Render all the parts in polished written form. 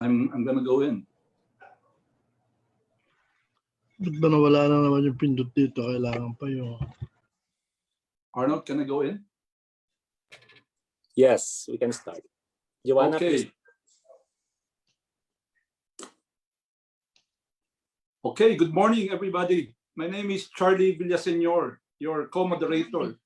I'm gonna go in. Ba't ba nawala na naman yung pindot dito? Kailangan pa yung... Arnold, can I go in? Yes, we can start. Joanna, Okay. please. Okay, good morning, everybody. My name is Charlie Villaseñor, your co-moderator.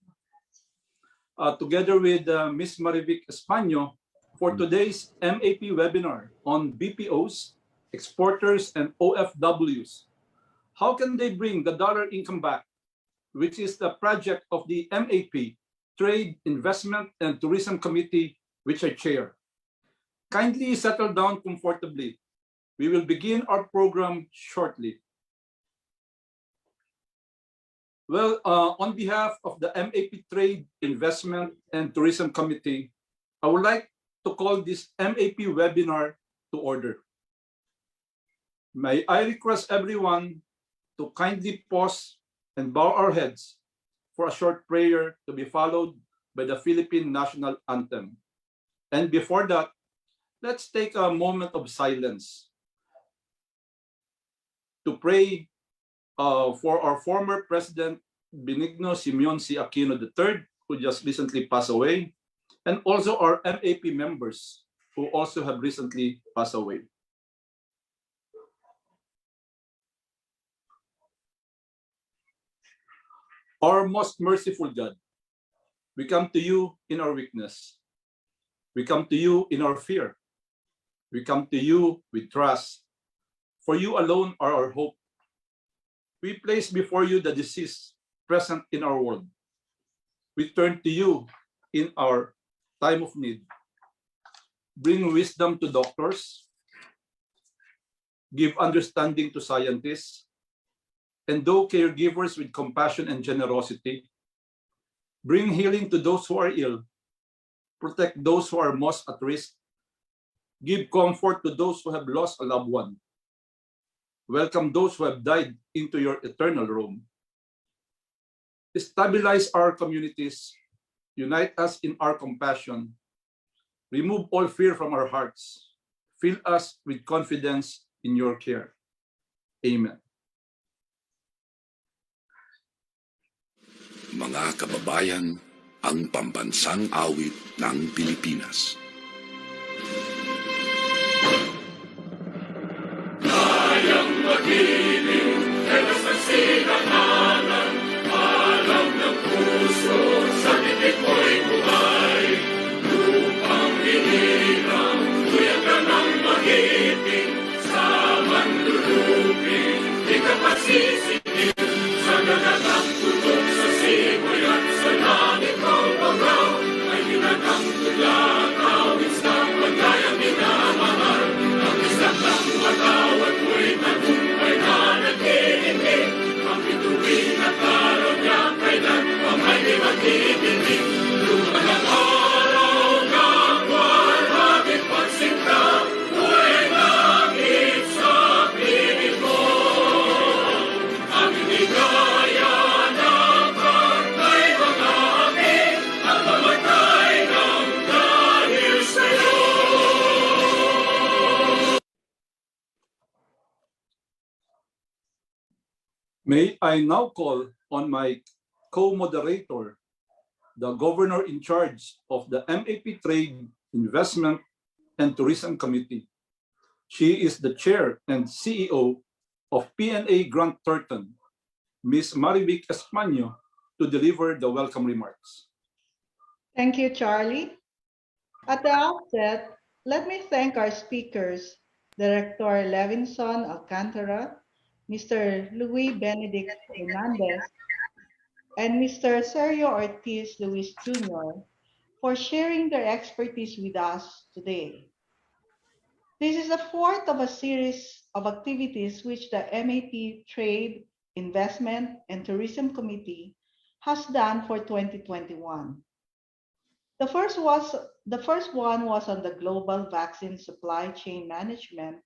Together with Ms. Marivic Españo for today's MAP webinar on BPOs, exporters, and OFWs. How can they bring the dollar income back, which is the project of the MAP, Trade, Investment, and Tourism Committee, which I chair. Kindly settle down comfortably. We will begin our program shortly. Well, on behalf of the MAP Trade, Investment, and Tourism Committee, I would like to call this MAP webinar to order. May I request everyone to kindly pause and bow our heads for a short prayer to be followed by the Philippine National Anthem. And before that, let's take a moment of silence to pray for our former President Benigno Simeon C. Aquino III, who just recently passed away, and also our MAP members who also have recently passed away. Our most merciful God, we come to you in our weakness. We come to you in our fear. We come to you with trust. For you alone are our hope. We place before you the disease present in our world. We turn to you in our time of need. Bring wisdom to doctors. Give understanding to scientists. Endow caregivers with compassion and generosity. Bring healing to those who are ill. Protect those who are most at risk. Give comfort to those who have lost a loved one. Welcome those who have died into your eternal room. Stabilize our communities. Unite us in our compassion. Remove all fear from our hearts. Fill us with confidence in your care. Amen. Mga kababayan, ang pambansang awit ng Pilipinas. Kayang magiliw, elas ang sinangalan, alam ng puso, sa titik mo'y buhay. Lupang hinirang, tuyag ka ng magiting, sa manlulupin, di ka pasisingil, sa nagatang tutok sa simoy at sa langit ng bagaw, ay ginagang tulang awit sa pagkayang minamahal. Ang isang lang matawad mo'y tagumpay na nag-iindig, ang bituin at araw niya kailan pa may di magdidinig. Lumalang araw ng buwan, bakit pagsinta, mo'y langit sa piling mo. Ang inigaya ng pagkay mga amin, ang mamatay ng dahil sa'yo. May I now call on my co-moderator, the governor in charge of the MAP Trade, Investment, and Tourism Committee. She is the chair and CEO of PNA Grant Thornton, Ms. Marivic Españo, to deliver the welcome remarks. Thank you, Charlie. At the outset, let me thank our speakers, Director Levinson Alcantara, Mr. LOUIE Benedict Hernandez, and Mr. Sergio ORTIZ-LUIS Jr. for sharing their expertise with us today. This is the fourth of a series of activities which the MAP Trade, Investment, and Tourism Committee has done for 2021. The first one was on the global vaccine supply chain management,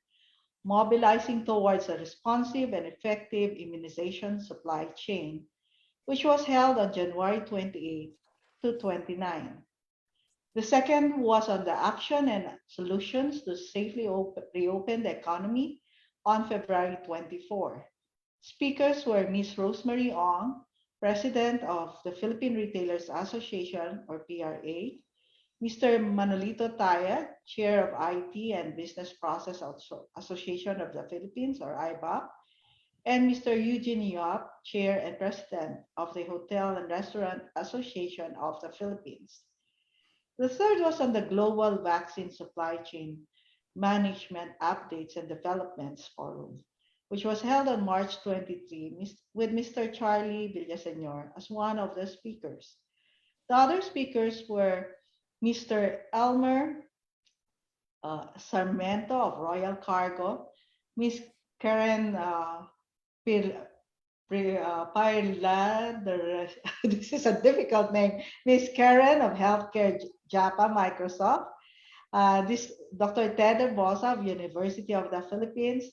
mobilizing towards a responsive and effective immunization supply chain, which was held on January 28 to 29. The second was on the action and solutions to safely reopen the economy on February 24. Speakers were Ms. Rosemary Ong, President of the Philippine Retailers Association, or PRA, Mr. Manolito Taya, Chair of IT and Business Process Association of the Philippines, or IBPAP, and Mr. Eugene Yap, Chair and President of the Hotel and Restaurant Association of the Philippines. The third was on the Global Vaccine Supply Chain Management Updates and Developments Forum, which was held on March 23 with Mr. Charlie Villaseñor as one of the speakers. The other speakers were Mr. Elmer Sarmiento of Royal Cargo, Ms. Karen this is a difficult name, Ms. Karen of Healthcare Japa Microsoft, Dr. Ted Bosa of University of the Philippines,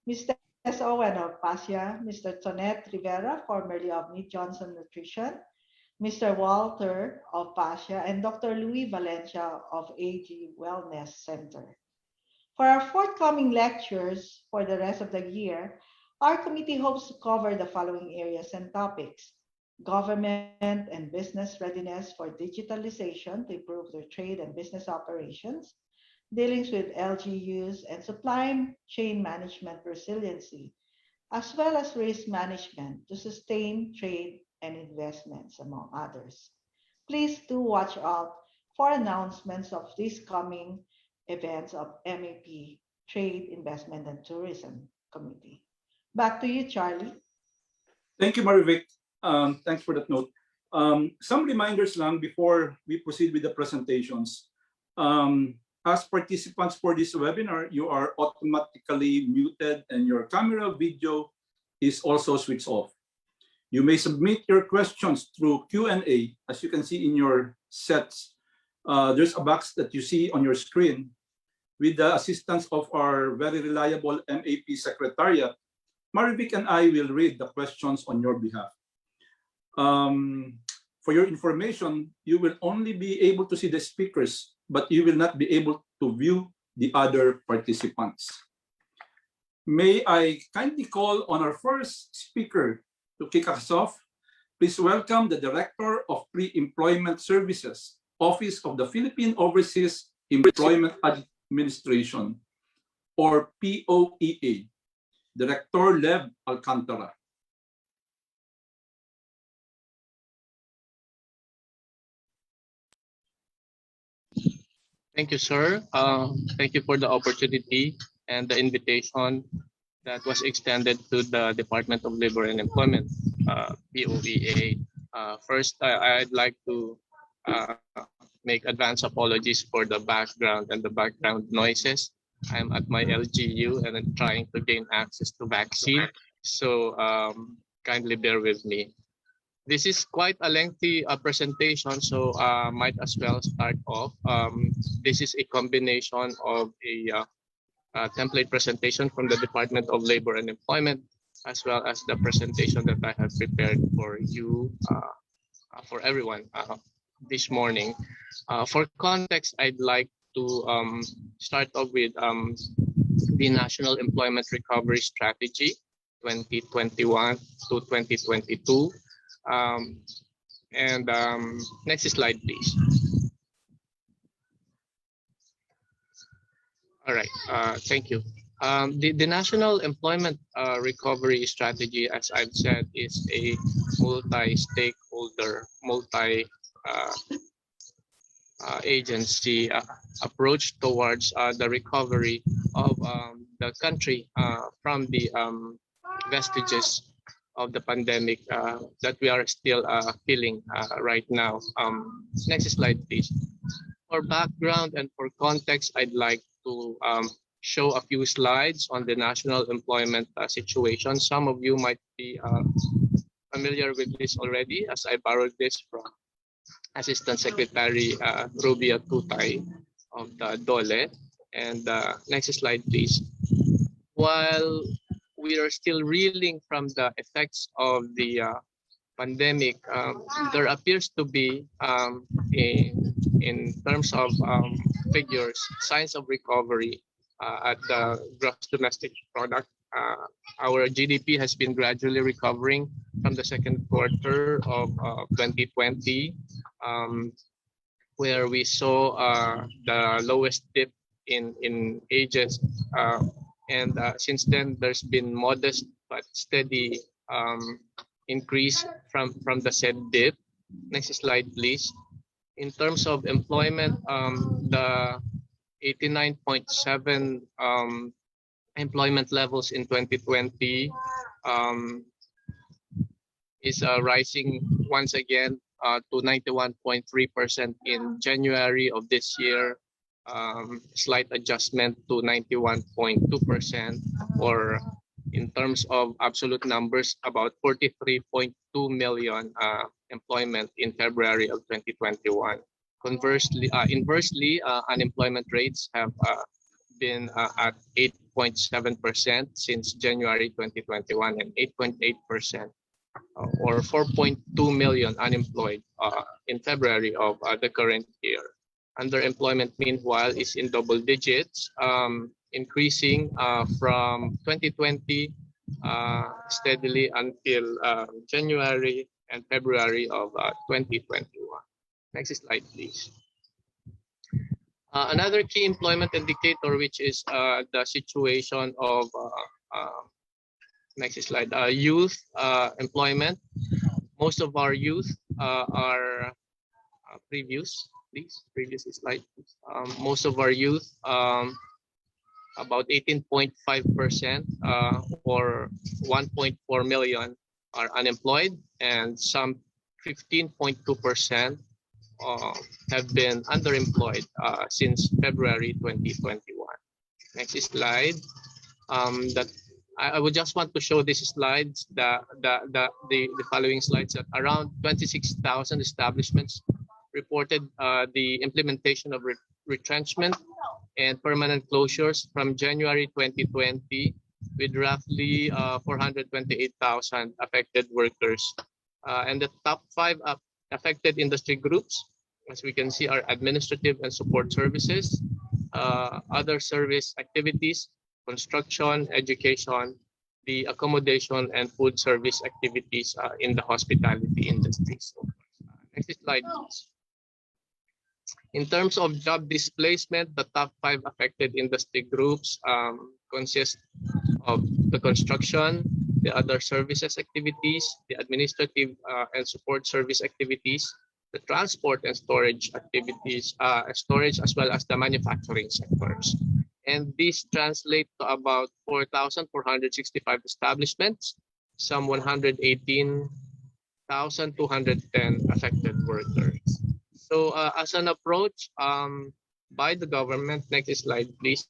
Mr. S.O.N. of Pasya, Mr. Tonet Rivera, formerly of Mead Johnson Nutrition, Mr. Walter of Pasya, and Dr. Louis Valencia of AG Wellness Center. For our forthcoming lectures for the rest of the year, our committee hopes to cover the following areas and topics: government and business readiness for digitalization to improve their trade and business operations, dealings with LGUs, and supply chain management resiliency, as well as risk management to sustain trade and investments, among others. Please do watch out for announcements of these coming events of MAP, Trade, Investment, and Tourism Committee. Back to you, Charlie. Thank you, Marivic. Thanks for that note. Some reminders lang before we proceed with the presentations. As participants for this webinar, you are automatically muted and your camera video is also switched off. You may submit your questions through Q&A. As you can see in your sets, there's a box that you see on your screen. With the assistance of our very reliable MAP Secretariat, Marivic and I will read the questions on your behalf. For your information, you will only be able to see the speakers, but you will not be able to view the other participants. May I kindly call on our first speaker to kick us off. Please welcome the Director of Pre-Employment Services, Office of the Philippine Overseas Employment Administration, or POEA, Director Lev Alcantara. Thank you, sir. Thank you for the opportunity and the invitation that was extended to the Department of Labor and Employment, POEA. First, I'd like to make advance apologies for the background and the background noises. I'm at my LGU and I'm trying to gain access to vaccine, so kindly bear with me. This is quite a lengthy presentation, so might as well start off. This is a combination of a template presentation from the Department of Labor and Employment, as well as the presentation that I have prepared for you, for everyone this morning. For context, I'd like to start off with the National Employment Recovery Strategy 2021 to 2022. Next slide, please. All right, thank you. The National Employment Recovery Strategy, as I've said, is a multi-stakeholder, multi-agency approach towards the recovery of the country from the vestiges of the pandemic that we are still feeling right now. Next slide, please. For background and for context, I'd like to show a few slides on the national employment situation. Some of you might be familiar with this already, as I borrowed this from Assistant Secretary Rubia Tutay of the DOLE. And next slide, please. While we are still reeling from the effects of the pandemic, there appears to be in terms of figures, signs of recovery at the gross domestic product. Our GDP has been gradually recovering from the second quarter of 2020, where we saw the lowest dip in ages, and since then there's been modest but steady increase from the said dip. Next slide, please. In terms of employment, the 89.7 employment levels in 2020 is rising once again to 91.3% in January of this year. Slight adjustment to 91.2%, or in terms of absolute numbers, about 43.2 million employment in February of 2021. Conversely, inversely, unemployment rates have been at 8.7% since January 2021 and 8.8%, or 4.2 million unemployed in February of the current year. Underemployment, meanwhile, is in double digits, increasing from 2020 steadily until January and February of 2021. Next slide, please. Another key employment indicator, which is the situation of next slide, youth employment. Most of our youth are previous slide. Most of our youth, about 18.5%, or 1.4 million, are unemployed, and some 15.2% have been underemployed since February 2021. Next slide. I would just want to show these slides, the following slides, that around 26,000 establishments reported the implementation of retrenchment and permanent closures from January 2020, with roughly 428,000 affected workers. And the top 5 affected industry groups, as we can see, are administrative and support services, other service activities, construction, education, the accommodation and food service activities in the hospitality industry. So, next slide, please. In terms of job displacement, the top 5 affected industry groups consist of the construction, the other services activities, the administrative and support service activities, the transport and storage activities, storage, as well as the manufacturing sectors. And these translate to about 4,465 establishments, some 118,210 affected workers. So as an approach by the government, next slide, please.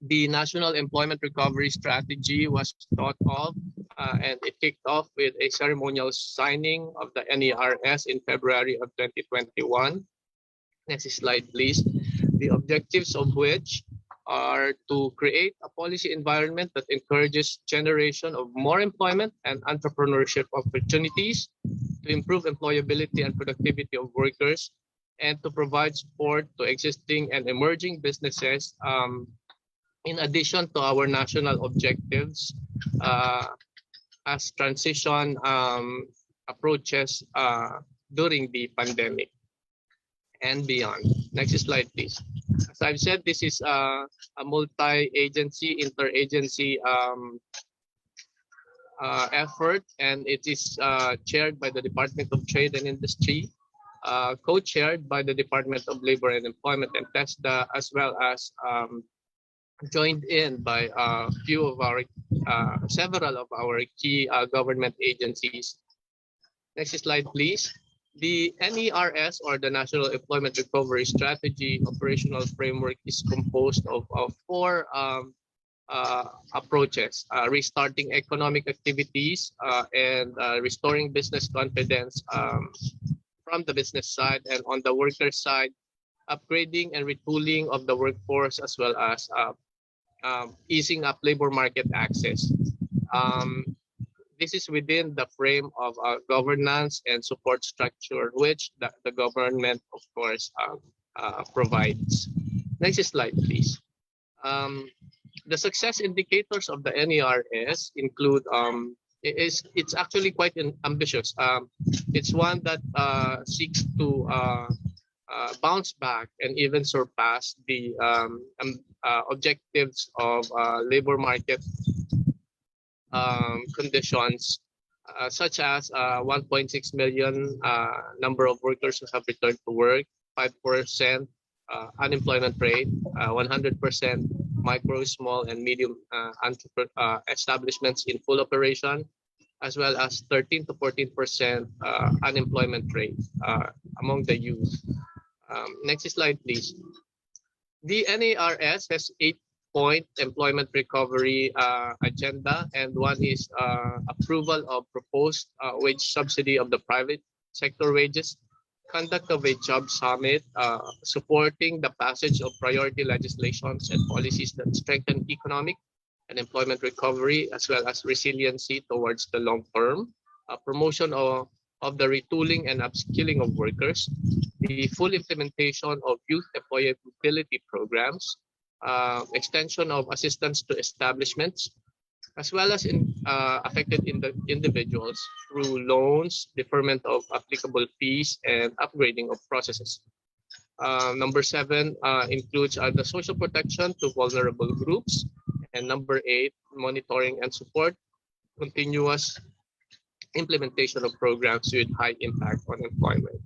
The National Employment Recovery Strategy was thought of and it kicked off with a ceremonial signing of the NERS in February of 2021. Next slide, please. The objectives of which are to create a policy environment that encourages generation of more employment and entrepreneurship opportunities, to improve employability and productivity of workers, and to provide support to existing and emerging businesses, in addition to our national objectives as transition approaches during the pandemic and beyond. Next slide, please. As I've said, this is a multi-agency, interagency effort, and it is chaired by the Department of Trade and Industry, co-chaired by the Department of Labor and Employment and TESDA, as well as joined in by several of our key government agencies. Next slide, please. The NERS, or the National Employment Recovery Strategy operational framework, is composed of 4 approaches: restarting economic activities and restoring business confidence from the business side, and on the worker side, upgrading and retooling of the workforce, as well as easing up labor market access. this is within the frame of governance and support structure, which the government, of course, provides. Next slide, please. The success indicators of the NERS include it's actually quite ambitious. It's one that seeks to bounce back and even surpass the objectives of labor market conditions, such as 1.6 million number of workers who have returned to work, 5% unemployment rate, 100% micro, small, and medium establishments in full operation, as well as 13 to 14% unemployment rate among the youth. Next slide, please. The NERS has 8-point employment recovery agenda, and one is approval of proposed wage subsidy of the private sector wages, conduct of a job summit, supporting the passage of priority legislations and policies that strengthen economic and employment recovery, as well as resiliency towards the long term, promotion of the retooling and upskilling of workers, the full implementation of youth employability programs, extension of assistance to establishments, as well as affected individuals through loans, deferment of applicable fees, and upgrading of processes. Number 7 includes the social protection to vulnerable groups. And number 8, monitoring and support continuous implementation of programs with high impact on employment.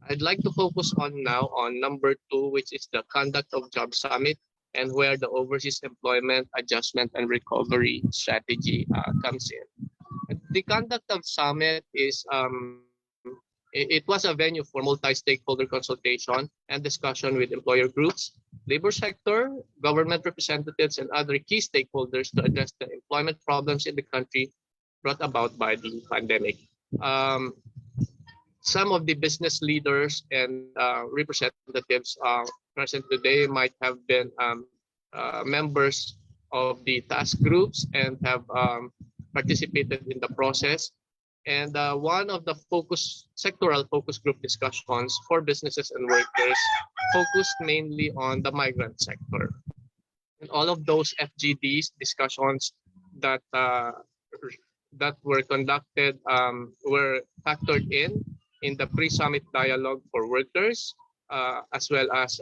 I'd like to focus on now on number 2, which is the conduct of job summit, and where the overseas employment adjustment and recovery strategy comes in. The conduct of summit is it was a venue for multi-stakeholder consultation and discussion with employer groups, labor sector, government representatives, and other key stakeholders to address the employment problems in the country brought about by the pandemic. Some of the business leaders and representatives present today might have been members of the task groups and have participated in the process. And one of the sectoral focus group discussions for businesses and workers focused mainly on the migrant sector. And all of those FGDs discussions that were conducted were factored in the pre-summit dialogue for workers, as well as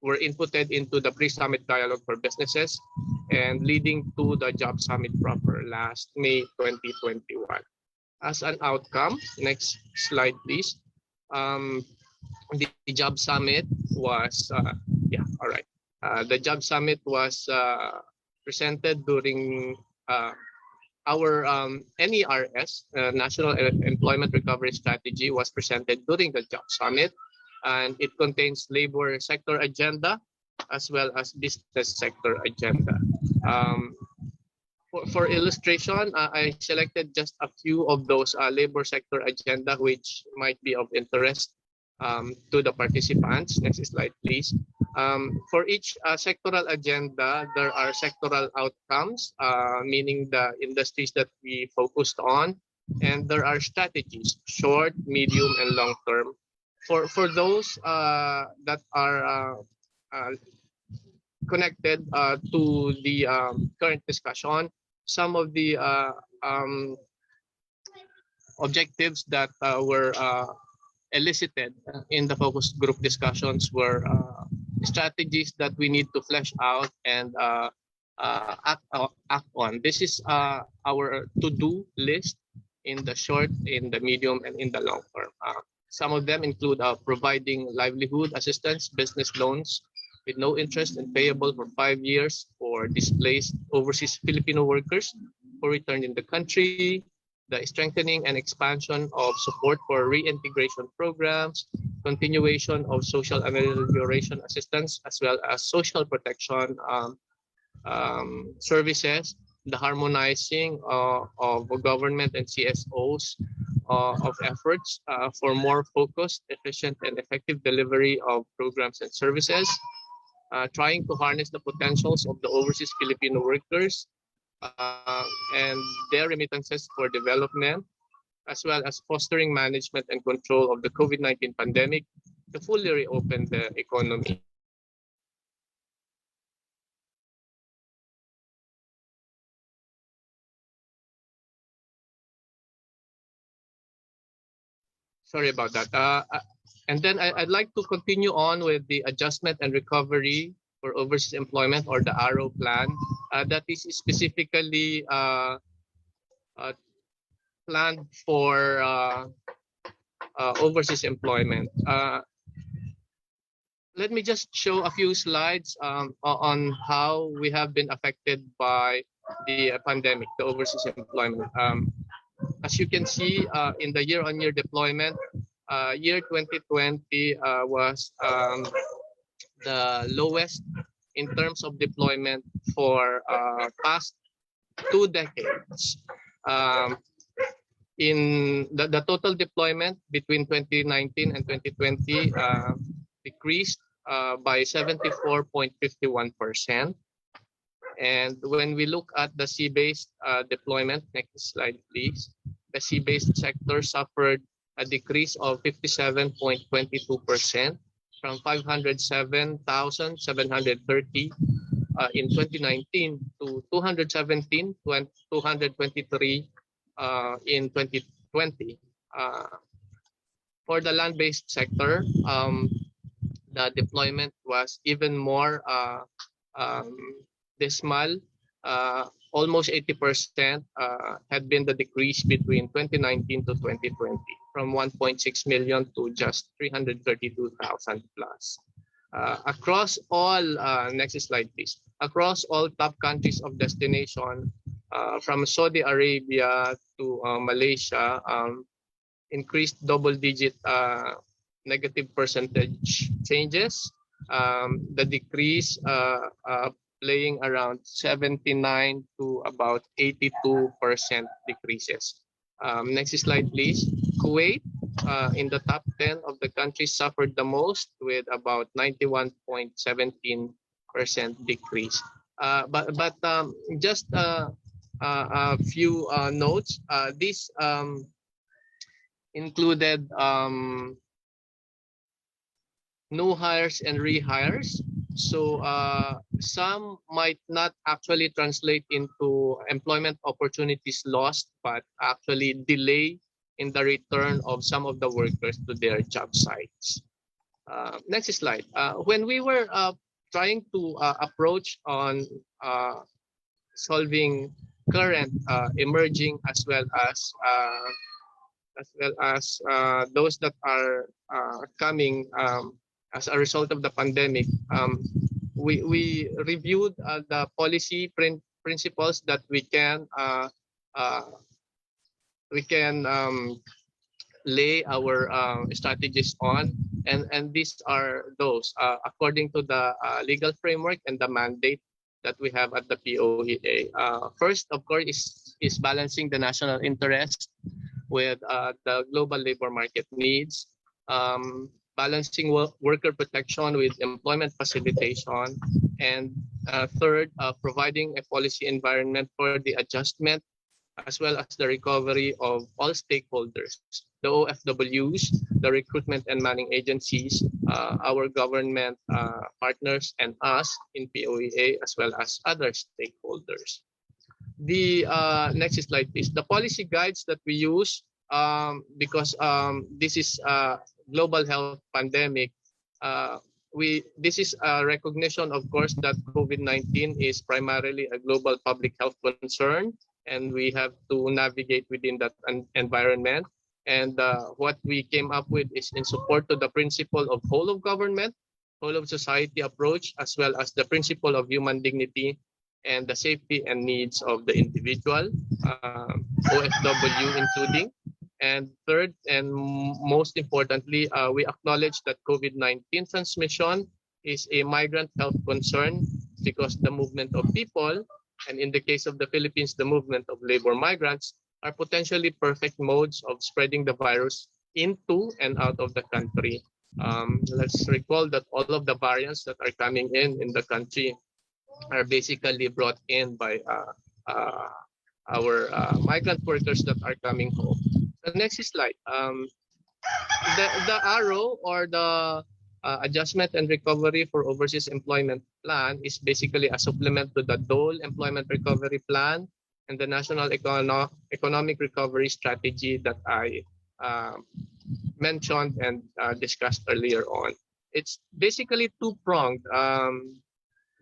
were inputted into the pre-summit dialogue for businesses, and leading to the job summit proper last May 2021. As an outcome, next slide, please. The job summit was, the job summit was presented during our NERS, National Employment Recovery Strategy, was presented during the job summit, and it contains labor sector agenda as well as business sector agenda. For illustration, I selected just a few of those labor sector agenda which might be of interest to the participants. Next slide, please. For each sectoral agenda, there are sectoral outcomes, meaning the industries that we focused on, and there are strategies, short, medium, and long term. For those that are connected to the current discussion, some of the objectives that were elicited in the focus group discussions were strategies that we need to flesh out and act on. This is our to-do list in the short, in the medium, and in the long term. Some of them include providing livelihood assistance, business loans with no interest and payable for 5 years for displaced overseas Filipino workers who returned in the country, the strengthening and expansion of support for reintegration programs, continuation of social amelioration assistance, as well as social protection services, the harmonizing of government and CSOs of efforts for more focused, efficient, and effective delivery of programs and services, trying to harness the potentials of the overseas Filipino workers, and their remittances for development, as well as fostering management and control of the COVID-19 pandemic to fully reopen the economy. Sorry about that. And then I'd like to continue on with the adjustment and recovery for overseas employment, or the ARROW plan, that is specifically planned for overseas employment. Let me just show a few slides on how we have been affected by the pandemic, the overseas employment. As you can see in the year-on-year deployment, year 2020 was the lowest in terms of deployment for past 2 decades. In the total deployment between 2019 and 2020 decreased by 74.51%. And when we look at the sea-based deployment, next slide please, the sea-based sector suffered a decrease of 57.22% from 507,730 in 2019 to 223 in 2020. For the land-based sector, the deployment was even more dismal. Almost 80% had been the decrease between 2019 to 2020, from 1.6 million to just 332,000 plus. Across all, next slide please, across all top countries of destination, from Saudi Arabia to Malaysia, increased double-digit negative percentage changes. The decrease playing around 79 to about 82% decreases. Next slide, please. Kuwait, in the top 10 of the countries, suffered the most with about 91.17% decrease. But just a few notes. This included new hires and rehires. So some might not actually translate into employment opportunities lost, but actually delay in the return of some of the workers to their job sites. Next slide. When we were trying to approach on solving current, emerging, as well as those that are coming as a result of the pandemic, we reviewed the policy principles that we can lay our strategies on, and these are those according to the legal framework and the mandate that we have at the POEA. First, of course, is balancing the national interest with the global labor market needs. Balancing worker protection with employment facilitation, and third, providing a policy environment for the adjustment as well as the recovery of all stakeholders, the OFWs, the recruitment and manning agencies, our government partners, and us in POEA, as well as other stakeholders. The next slide, please. The policy guides that we use, because this is global health pandemic, this is a recognition, of course, that COVID-19 is primarily a global public health concern, and we have to navigate within that environment. And what we came up with is in support to the principle of whole of government, whole of society approach, as well as the principle of human dignity and the safety and needs of the individual, OFW including. And third, and most importantly, we acknowledge that COVID-19 transmission is a migrant health concern because the movement of people, and in the case of the Philippines, the movement of labor migrants, are potentially perfect modes of spreading the virus into and out of the country. Let's recall that all of the variants that are coming in the country are basically brought in by migrant workers that are coming home. The next slide. The arrow or the adjustment and recovery for overseas employment plan is basically a supplement to the DOLE employment recovery plan and the national economic recovery strategy that I mentioned and discussed earlier on. It's basically two-pronged.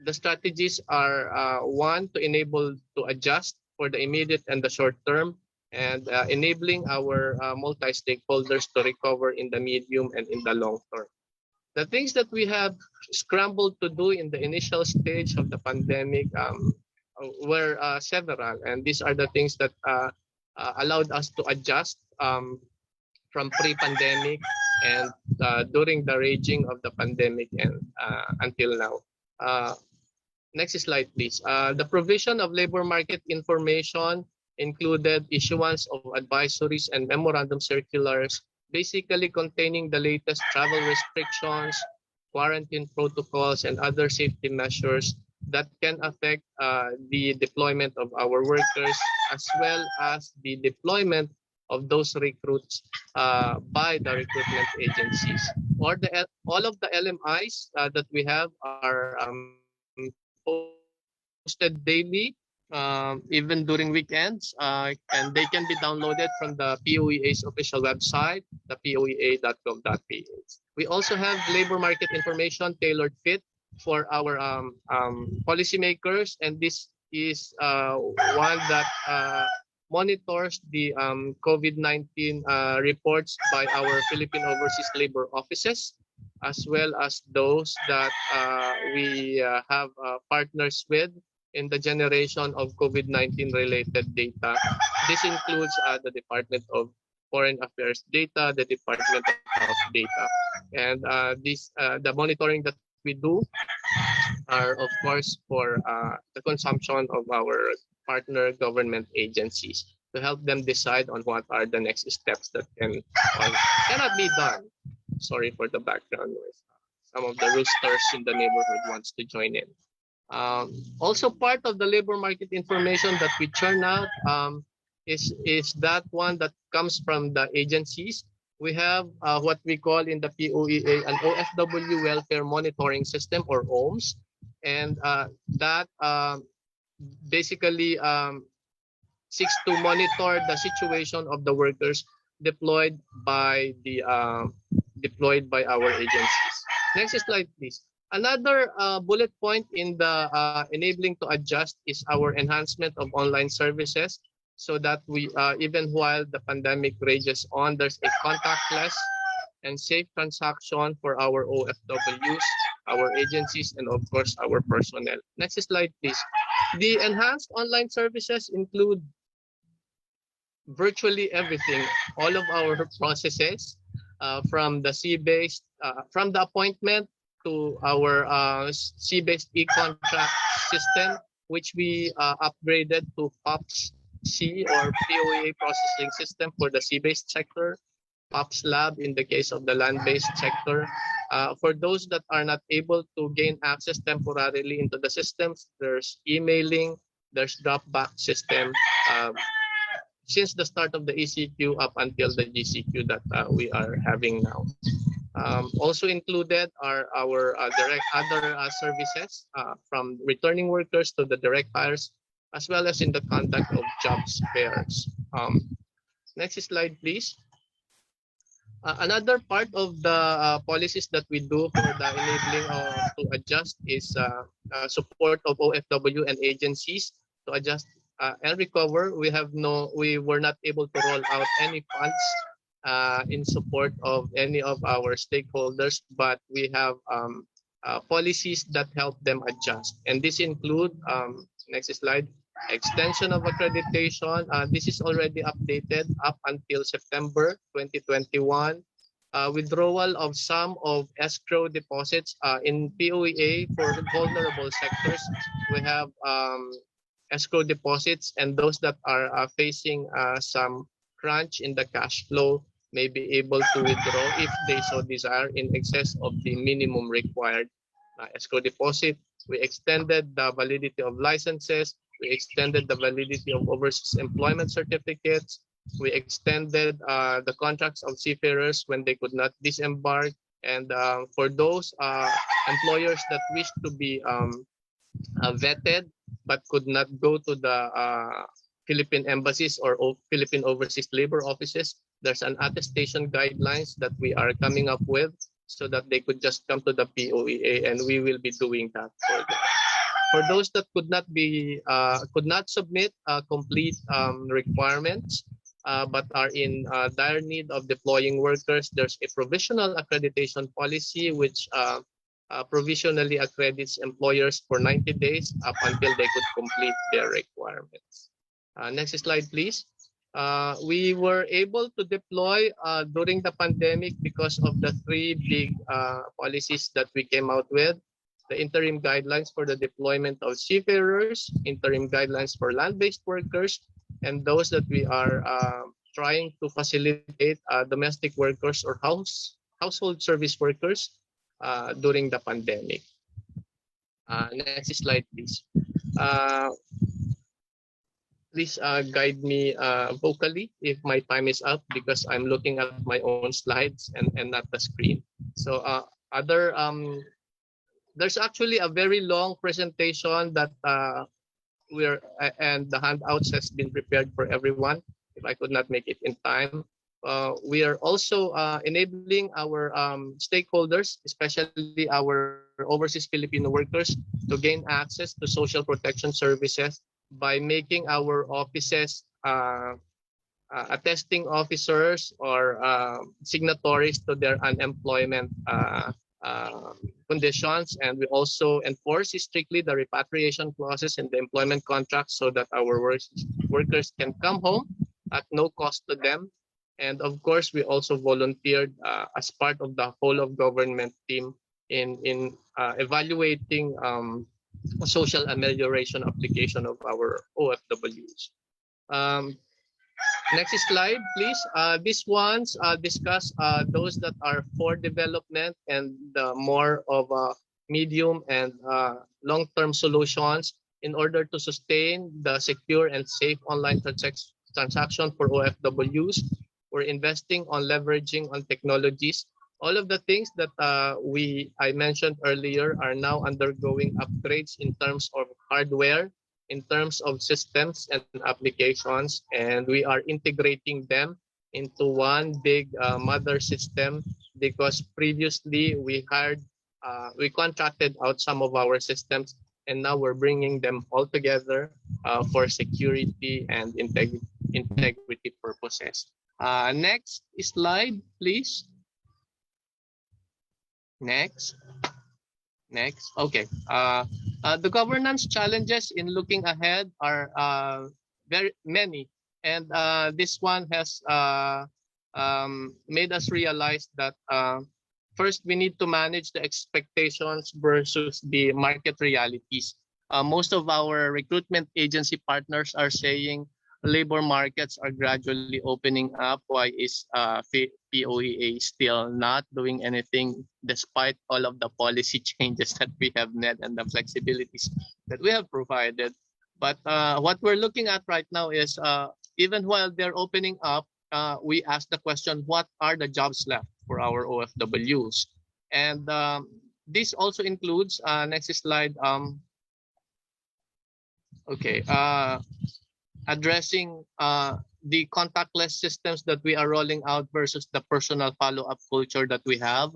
The strategies are one, to enable to adjust for the immediate and the short term, and enabling our multi-stakeholders to recover in the medium and in the long term. The things that we have scrambled to do in the initial stage of the pandemic were several, and these are the things that allowed us to adjust from pre-pandemic and during the raging of the pandemic and until now. Next slide, please. The provision of labor market information included issuance of advisories and memorandum circulars, basically containing the latest travel restrictions, quarantine protocols, and other safety measures that can affect the deployment of our workers, as well as the deployment of those recruits by the recruitment agencies. All of the LMIs that we have are posted daily, even during weekends, and they can be downloaded from the POEA's official website, the poea.gov.ph. We also have labor market information tailored fit for our policymakers, and this is one that monitors the COVID-19 reports by our Philippine overseas labor offices, as well as those that we have partners with in the generation of COVID-19 related data. This includes the Department of Foreign Affairs data, the Department of Health data. And the monitoring that we do are, of course, for the consumption of our partner government agencies to help them decide on what are the next steps that can or cannot be done. Sorry for the background noise. Some of the roosters in the neighborhood wants to join in. Also, part of the labor market information that we churn out is that one that comes from the agencies. We have what we call in the POEA an OFW welfare monitoring system, or OMS, and that basically seeks to monitor the situation of the workers deployed by our agencies. Next slide, please. Another bullet point in the enabling to adjust is our enhancement of online services, so that we, even while the pandemic rages on, there's a contactless and safe transaction for our OFWs, our agencies, and of course our personnel. Next slide, please. The enhanced online services include virtually everything, all of our processes, from the C-based, from the appointment to our C-based e-contract system, which we upgraded to POPS C, or POEA processing system for the C-based sector, POPS Lab in the case of the land-based sector. For those that are not able to gain access temporarily into the systems, there's emailing, there's drop-back system, since the start of the ECQ up until the GCQ that we are having now. Also included are our other services, from returning workers to the direct hires, as well as in the conduct of jobs fairs. Next slide, please. Another part of the policies that we do for the enabling to adjust is support of OFW and agencies to adjust and recover. We were not able to roll out any funds in support of any of our stakeholders, but we have policies that help them adjust. And this include, next slide, extension of accreditation. This is already updated up until September 2021. Withdrawal of some of escrow deposits in POEA for vulnerable sectors. We have escrow deposits, and those that are facing some crunch in the cash flow may be able to withdraw if they so desire in excess of the minimum required escrow deposit. We extended the validity of licenses We extended the validity of overseas employment certificates. We extended the contracts of seafarers when they could not disembark. And for those employers that wish to be vetted but could not go to the Philippine embassies or Philippine overseas labor offices, there's an attestation guidelines that we are coming up with so that they could just come to the POEA, and we will be doing that for them. For those that could not submit complete requirements but are in dire need of deploying workers, there's a provisional accreditation policy which provisionally accredits employers for 90 days up until they could complete their requirements. Next slide, please. We were able to deploy during the pandemic because of the three big policies that we came out with: the interim guidelines for the deployment of seafarers, interim guidelines for land-based workers, and those that we are trying to facilitate domestic workers or household service workers during the pandemic. Next slide, please. Please guide me vocally if my time is up, because I'm looking at my own slides and not the screen. So there's actually a very long presentation that and the handouts has been prepared for everyone if I could not make it in time. We are also enabling our stakeholders, especially our overseas Filipino workers, to gain access to social protection services by making our offices attesting officers or signatories to their unemployment conditions. And we also enforce strictly the repatriation clauses in the employment contracts so that our workers can come home at no cost to them. And of course, we also volunteered as part of the whole of government team in evaluating social amelioration application of our OFWs. Next slide, please. These ones discuss those that are for development and more of medium and long-term solutions in order to sustain the secure and safe online transaction for OFWs. We're investing on leveraging on technologies. All of the things that I mentioned earlier are now undergoing upgrades in terms of hardware, in terms of systems and applications, and we are integrating them into one big mother system, because previously we contracted out some of our systems, and now we're bringing them all together for security and integrity purposes. Next slide, please. Next. Okay. The governance challenges in looking ahead are very many, and this one has made us realize that first we need to manage the expectations versus the market realities. Most of our recruitment agency partners are saying labor markets are gradually opening up. Why is POEA still not doing anything despite all of the policy changes that we have made and the flexibilities that we have provided? But what we're looking at right now is even while they're opening up, we ask the question, what are the jobs left for our OFWs? And this also includes, next slide, addressing the contactless systems that we are rolling out versus the personal follow-up culture that we have.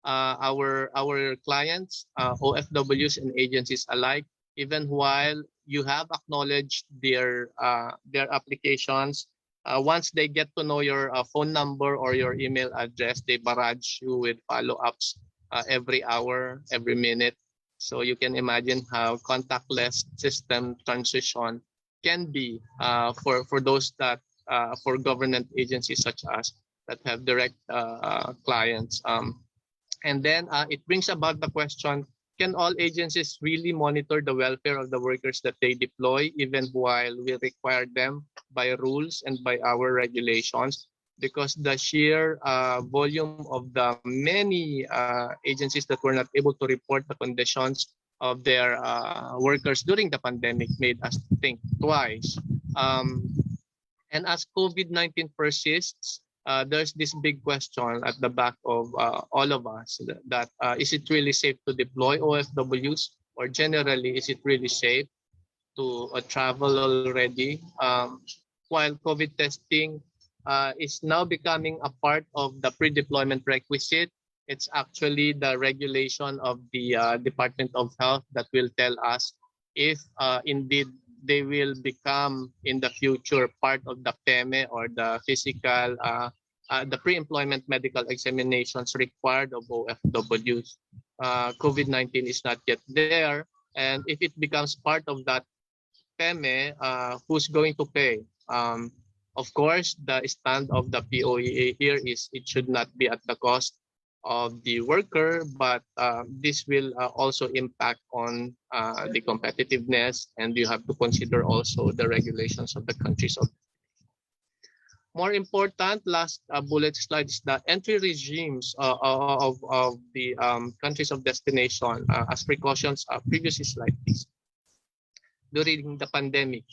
Our clients, OFWs and agencies alike, even while you have acknowledged their applications, once they get to know your phone number or your email address, they barrage you with follow-ups every hour, every minute. So you can imagine how contactless system transition can be for those that for government agencies such as that have direct clients. And then it brings about the question, can all agencies really monitor the welfare of the workers that they deploy, even while we require them by rules and by our regulations? Because the sheer volume of the many agencies that were not able to report the conditions of their workers during the pandemic made us think twice. And as COVID-19 persists, there's this big question at the back of all of us that is it really safe to deploy OFWs, or generally is it really safe to travel already? While COVID testing is now becoming a part of the pre-deployment requisite, it's actually the regulation of the Department of Health that will tell us if indeed they will become in the future part of the PEME or the physical, the pre-employment medical examinations required of OFWs. COVID-19 is not yet there, and if it becomes part of that PEME, who's going to pay? Of course, the stand of the POEA here is it should not be at the cost of the worker, but this will also impact on the competitiveness, and you have to consider also the regulations of the countries of. More important, last bullet slide is the entry regimes of the countries of destination as precautions. Previous slide, please. During the pandemic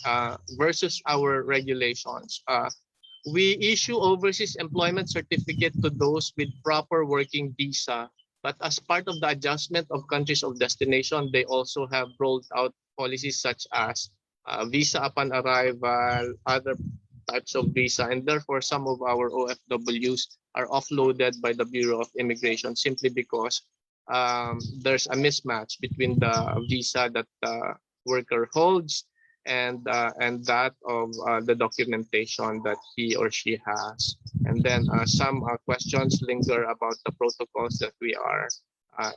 versus our regulations. We issue overseas employment certificate to those with proper working visa, but as part of the adjustment of countries of destination, they also have rolled out policies such as visa upon arrival, other types of visa, and therefore some of our OFWs are offloaded by the Bureau of Immigration simply because there's a mismatch between the visa that the worker holds and that of the documentation that he or she has. And then some questions linger about the protocols that we are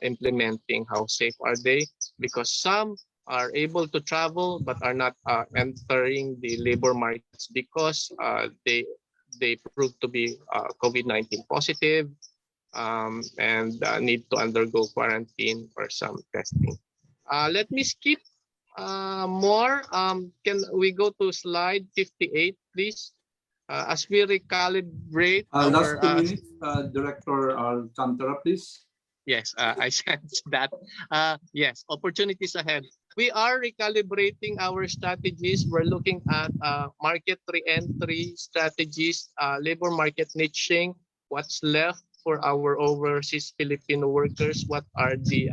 implementing. How safe are they? Because some are able to travel but are not entering the labor markets because they prove to be COVID-19 positive and need to undergo quarantine or some testing. Let me skip more. Can we go to slide 58, please? As we recalibrate Last our 2 minutes, Director Alcantara, please. yes, I sense that. Yes, opportunities ahead. We are recalibrating our strategies. We're looking at market re-entry strategies, labor market niching, what's left for our overseas Filipino workers, what are the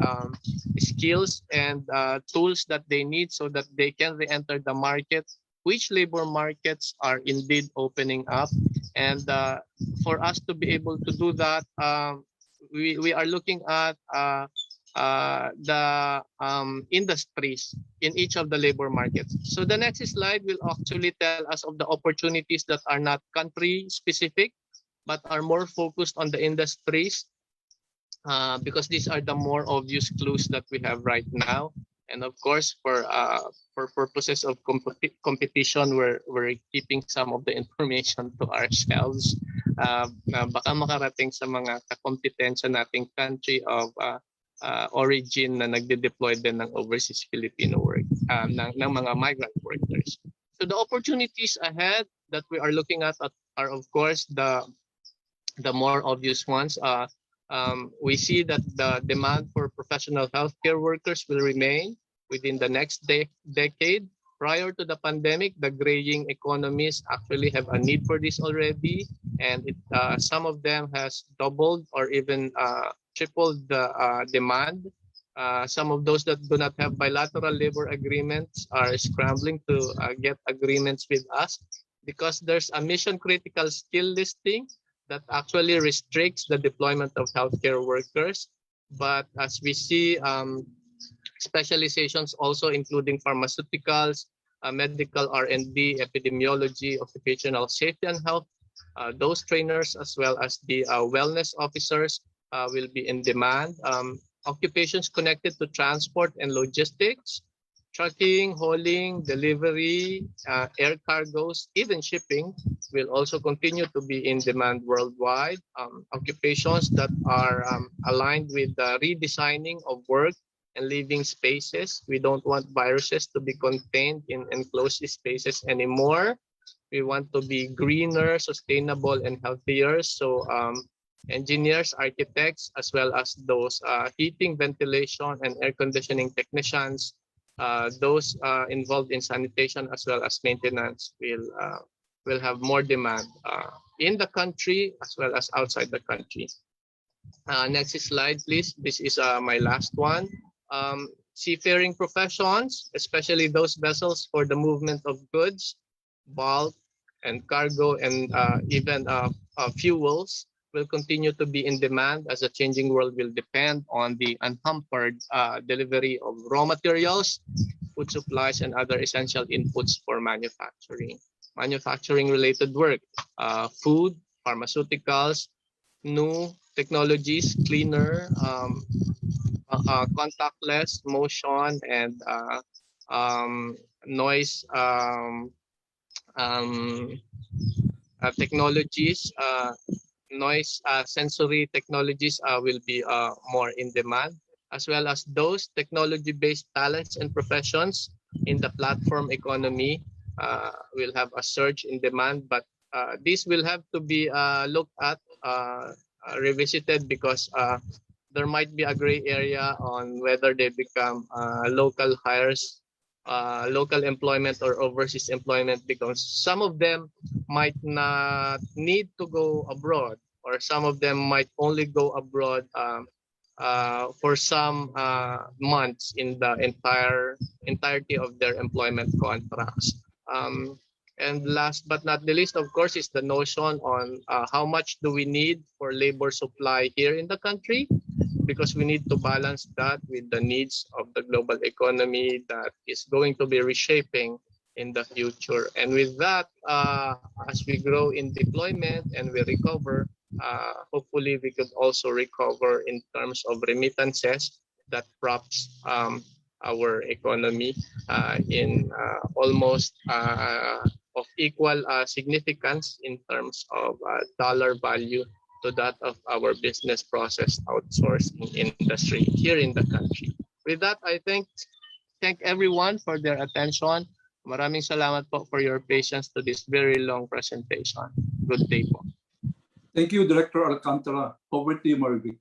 skills and tools that they need so that they can re-enter the market, which labor markets are indeed opening up. And for us to be able to do that, we are looking at the industries in each of the labor markets. So the next slide will actually tell us of the opportunities that are not country specific, but are more focused on the industries because these are the more obvious clues that we have right now. And of course, for purposes of competition, we're keeping some of the information to ourselves. Baka makarating sa mga kakompetensya nating country of origin na nagde-deploy din ng overseas Filipino work, ng mga migrant workers. So the opportunities ahead that we are looking at are of course the more obvious ones. We see that the demand for professional healthcare workers will remain within the next decade. Prior to the pandemic, the graying economies actually have a need for this already, and some of them has doubled or even tripled the demand. Some of those that do not have bilateral labor agreements are scrambling to get agreements with us because there's a mission critical skill listing that actually restricts the deployment of healthcare workers. But as we see, specializations also including pharmaceuticals, medical R&D, epidemiology, occupational safety and health, those trainers as well as the wellness officers will be in demand. Occupations connected to transport and logistics, trucking, hauling, delivery, air cargos, even shipping will also continue to be in demand worldwide. Occupations that are aligned with the redesigning of work and living spaces. We don't want viruses to be contained in enclosed spaces anymore. We want to be greener, sustainable, and healthier. So engineers, architects, as well as those heating, ventilation, and air conditioning technicians, those involved in sanitation as well as maintenance will have more demand in the country as well as outside the country. Next slide, please. This is my last one. Seafaring professions, especially those vessels for the movement of goods, bulk, and cargo, and even fuels, will continue to be in demand as a changing world will depend on the unhampered delivery of raw materials, food supplies, and other essential inputs for manufacturing. Manufacturing-related work, food, pharmaceuticals, new technologies, cleaner, contactless, motion, and noise technologies, noise sensory technologies will be more in demand, as well as those technology-based talents and professions in the platform economy will have a surge in demand, but this will have to be looked at, revisited, because there might be a gray area on whether they become local hires, local employment, or overseas employment, because some of them might not need to go abroad, or some of them might only go abroad for some months in the entirety of their employment contracts. And last but not the least, of course, is the notion on how much do we need for labor supply here in the country, because we need to balance that with the needs of the global economy that is going to be reshaping in the future. And with that, as we grow in deployment and we recover, hopefully we could also recover in terms of remittances that props our economy in almost of equal significance in terms of dollar value to that of our business process outsourcing industry here in the country. With that, I thank everyone for their attention. Maraming salamat po for your patience to this very long presentation. Good day po. Thank you, Director Alcantara. Over to you, Marivic.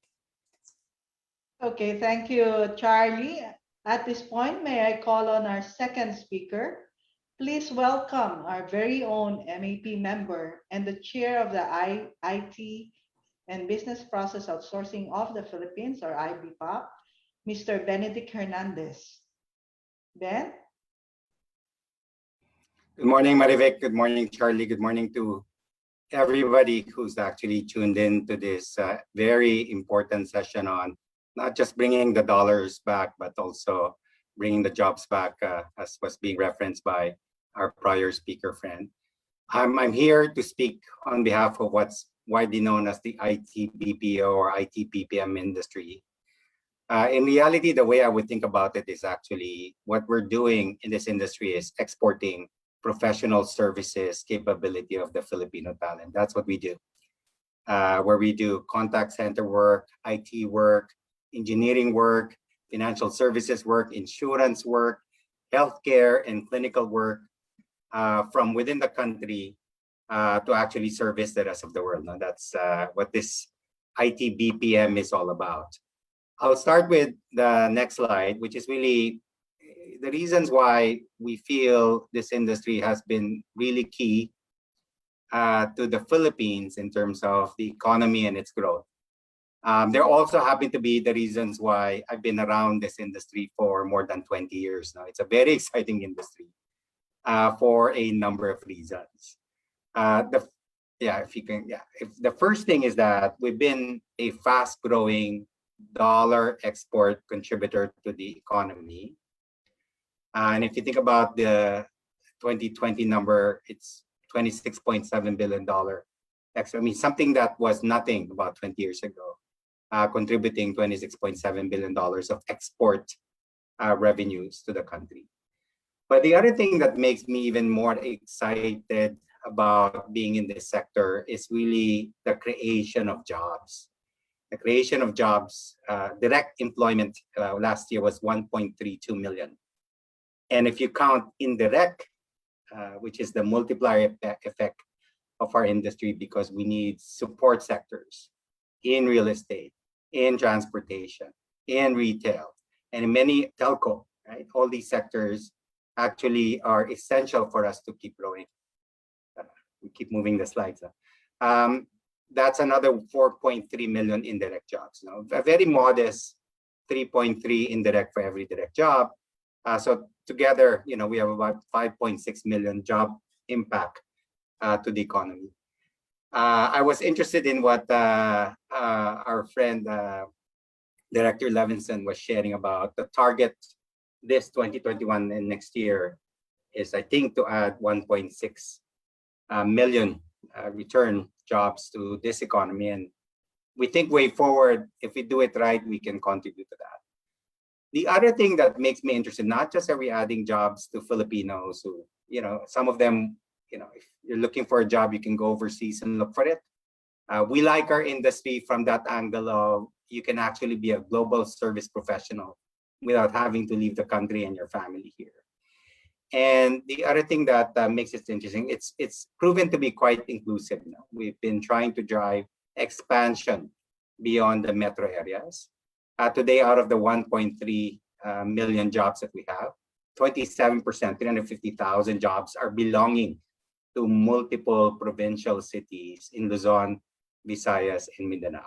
Okay, thank you, Charlie. At this point, may I call on our second speaker. Please welcome our very own MAP member and the chair of the IT and Business Process Outsourcing of the Philippines, or IBPAP, Mr. Benedict Hernandez. Ben? Good morning, Marivic. Good morning, Charlie. Good morning to everybody who's actually tuned in to this very important session on not just bringing the dollars back, but also bringing the jobs back, as was being referenced by our prior speaker friend. I'm here to speak on behalf of what's widely known as the IT BPO or IT PPM industry. In reality, the way I would think about it is actually what we're doing in this industry is exporting professional services capability of the Filipino talent. That's what we do, where we do contact center work, IT work, engineering work, financial services work, insurance work, healthcare and clinical work from within the country to actually service the rest of the world. Now, that's what this IT BPM is all about. I'll start with the next slide, which is really the reasons why we feel this industry has been really key to the Philippines in terms of the economy and its growth. There also happen to be the reasons why I've been around this industry for more than 20 years now. It's a very exciting industry for a number of reasons. The first thing is that we've been a fast-growing dollar export contributor to the economy. And if you think about the 2020 number, it's $26.7 billion. I mean, something that was nothing about 20 years ago, contributing $26.7 billion of export revenues to the country. But the other thing that makes me even more excited about being in this sector is really the creation of jobs. The creation of jobs, direct employment last year was 1.32 million. And if you count indirect, which is the multiplier effect of our industry, because we need support sectors in real estate, in transportation, in retail, and in many telco, right? All these sectors actually are essential for us to keep growing. We keep moving the slides. That's another 4.3 million indirect jobs. Now, a very modest 3.3 indirect for every direct job. So together, we have about 5.6 million job impact to the economy. I was interested in what our friend Director Levinson was sharing about the target this 2021 and next year is, I think, to add 1.6 million return jobs to this economy. And we think way forward, if we do it right, we can contribute to that. The other thing that makes me interested, not just are we adding jobs to Filipinos who, some of them, if you're looking for a job, you can go overseas and look for it. We like our industry from that angle of you can actually be a global service professional without having to leave the country and your family here. And the other thing that makes it interesting, it's proven to be quite inclusive. We've been trying to drive expansion beyond the metro areas. Today, out of the 1.3 million jobs that we have, 27%, 350,000 jobs are belonging to multiple provincial cities in Luzon, Visayas, and Mindanao.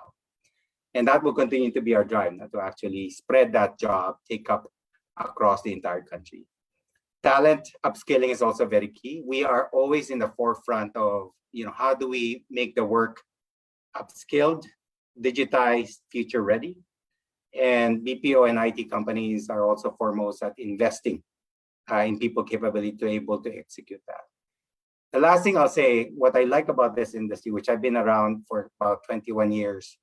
And that will continue to be our drive, to actually spread that job take up across the entire country. Talent upskilling is also very key. We are always in the forefront of, how do we make the work upskilled, digitized, future ready? And BPO and IT companies are also foremost at investing in people capability to able to execute that. The last thing I'll say, what I like about this industry, which I've been around for about 21 years,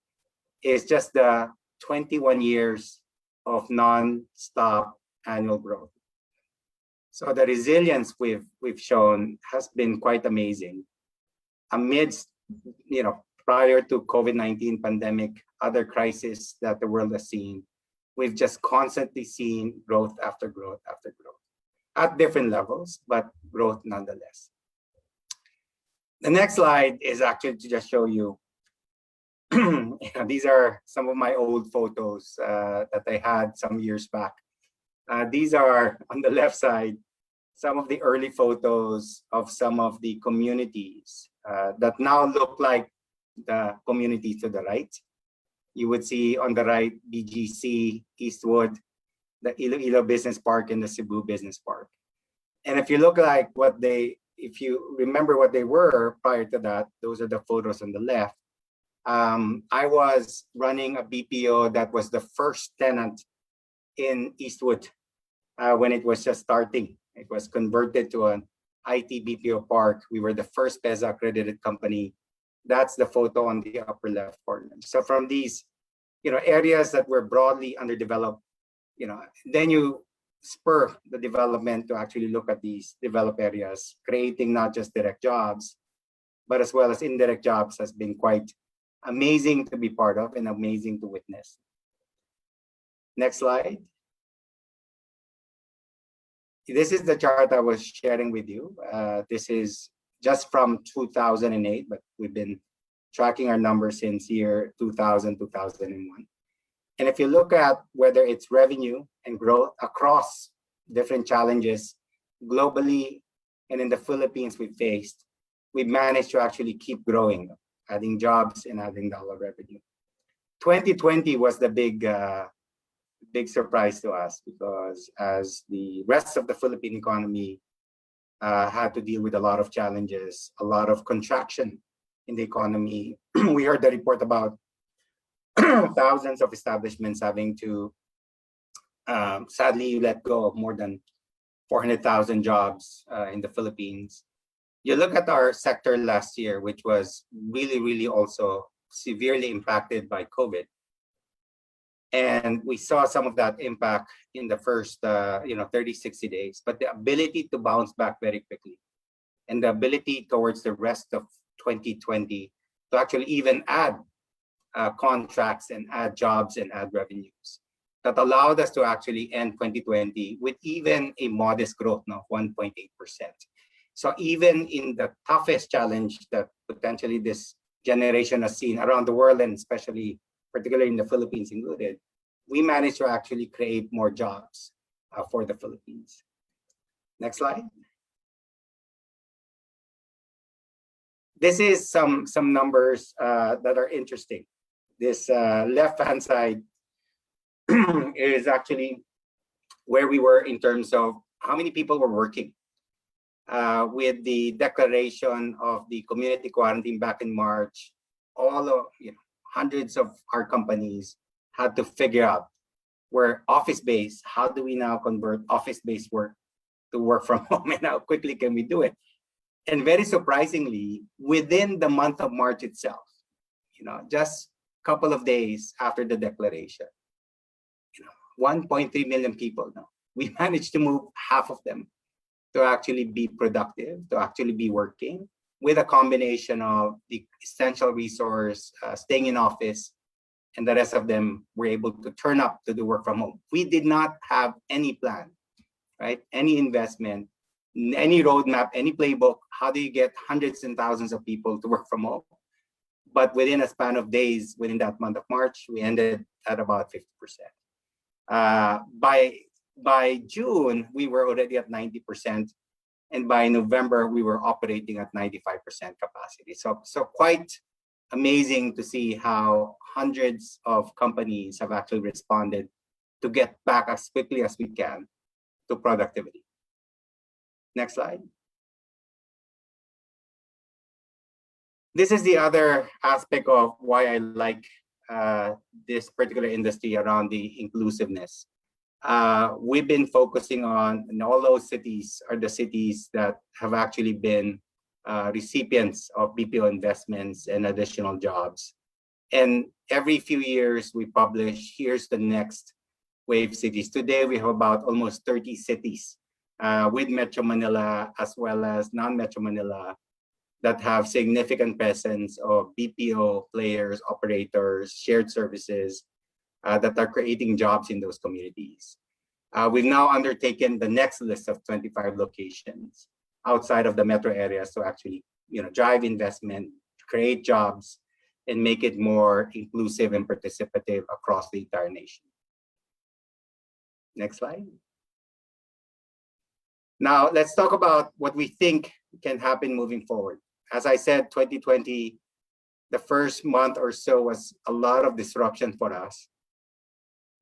is just the 21 years of non-stop annual growth. So the resilience we've shown has been quite amazing. Amidst, prior to COVID-19 pandemic, other crises that the world has seen, we've just constantly seen growth after growth after growth at different levels, but growth nonetheless. The next slide is actually to just show you, these are some of my old photos that I had some years back. These are, on the left side, some of the early photos of some of the communities that now look like the communities to the right. You would see on the right, BGC, Eastwood, the Iloilo Business Park, and the Cebu Business Park. And if you look like if you remember what they were prior to that, those are the photos on the left. I was running a BPO that was the first tenant in Eastwood when it was just starting. It was converted to an IT BPO park. We were the first PEZA accredited company. That's the photo on the upper left corner. So from these, areas that were broadly underdeveloped, then you spur the development to actually look at these developed areas, creating not just direct jobs, but as well as indirect jobs has been quite amazing to be part of and amazing to witness. Next slide. This is the chart I was sharing with you. This is just from 2008, but we've been tracking our numbers since year 2000, 2001. And if you look at whether it's revenue and growth across different challenges globally and in the Philippines we've managed to actually keep growing, adding jobs and adding dollar revenue. 2020 was the big surprise to us because as the rest of the Philippine economy had to deal with a lot of challenges, a lot of contraction in the economy. We heard the report about thousands of establishments having to sadly let go of more than 400,000 jobs in the Philippines. You look at our sector last year, which was really, really also severely impacted by COVID. And we saw some of that impact in the first 30, 60 days, but the ability to bounce back very quickly and the ability towards the rest of 2020 to actually even add contracts and add jobs and add revenues that allowed us to actually end 2020 with even a modest growth of 1.8%. So even in the toughest challenge that potentially this generation has seen around the world, and especially particularly in the Philippines included, we managed to actually create more jobs for the Philippines. Next slide. This is some numbers that are interesting. This left-hand side is actually where we were in terms of how many people were working. With the declaration of the community quarantine back in March, all of hundreds of our companies had to figure out where office-based, how do we now convert office-based work to work from home, and how quickly can we do it? And very surprisingly, within the month of March itself, just a couple of days after the declaration, 1.3 million people now, we managed to move half of them to actually be productive, to actually be working, with a combination of the essential resource, staying in office, and the rest of them were able to turn up to do work from home. We did not have any plan, right? Any investment, any roadmap, any playbook. How do you get hundreds and thousands of people to work from home? But within a span of days, within that month of March, we ended at about 50%. By June, we were already at 90%. And by November, we were operating at 95% capacity. So quite amazing to see how hundreds of companies have actually responded to get back as quickly as we can to productivity. Next slide. This is the other aspect of why I like this particular industry around the inclusiveness. We've been focusing on, and all those cities are the cities that have actually been recipients of BPO investments and additional jobs. And every few years we publish, here's the next wave cities. Today we have about almost 30 cities with Metro Manila as well as non-Metro Manila that have significant presence of BPO players, operators, shared services that are creating jobs in those communities. We've now undertaken the next list of 25 locations outside of the metro areas to actually drive investment, create jobs, and make it more inclusive and participative across the entire nation. Next slide. Now, let's talk about what we think can happen moving forward. As I said, 2020, the first month or so was a lot of disruption for us.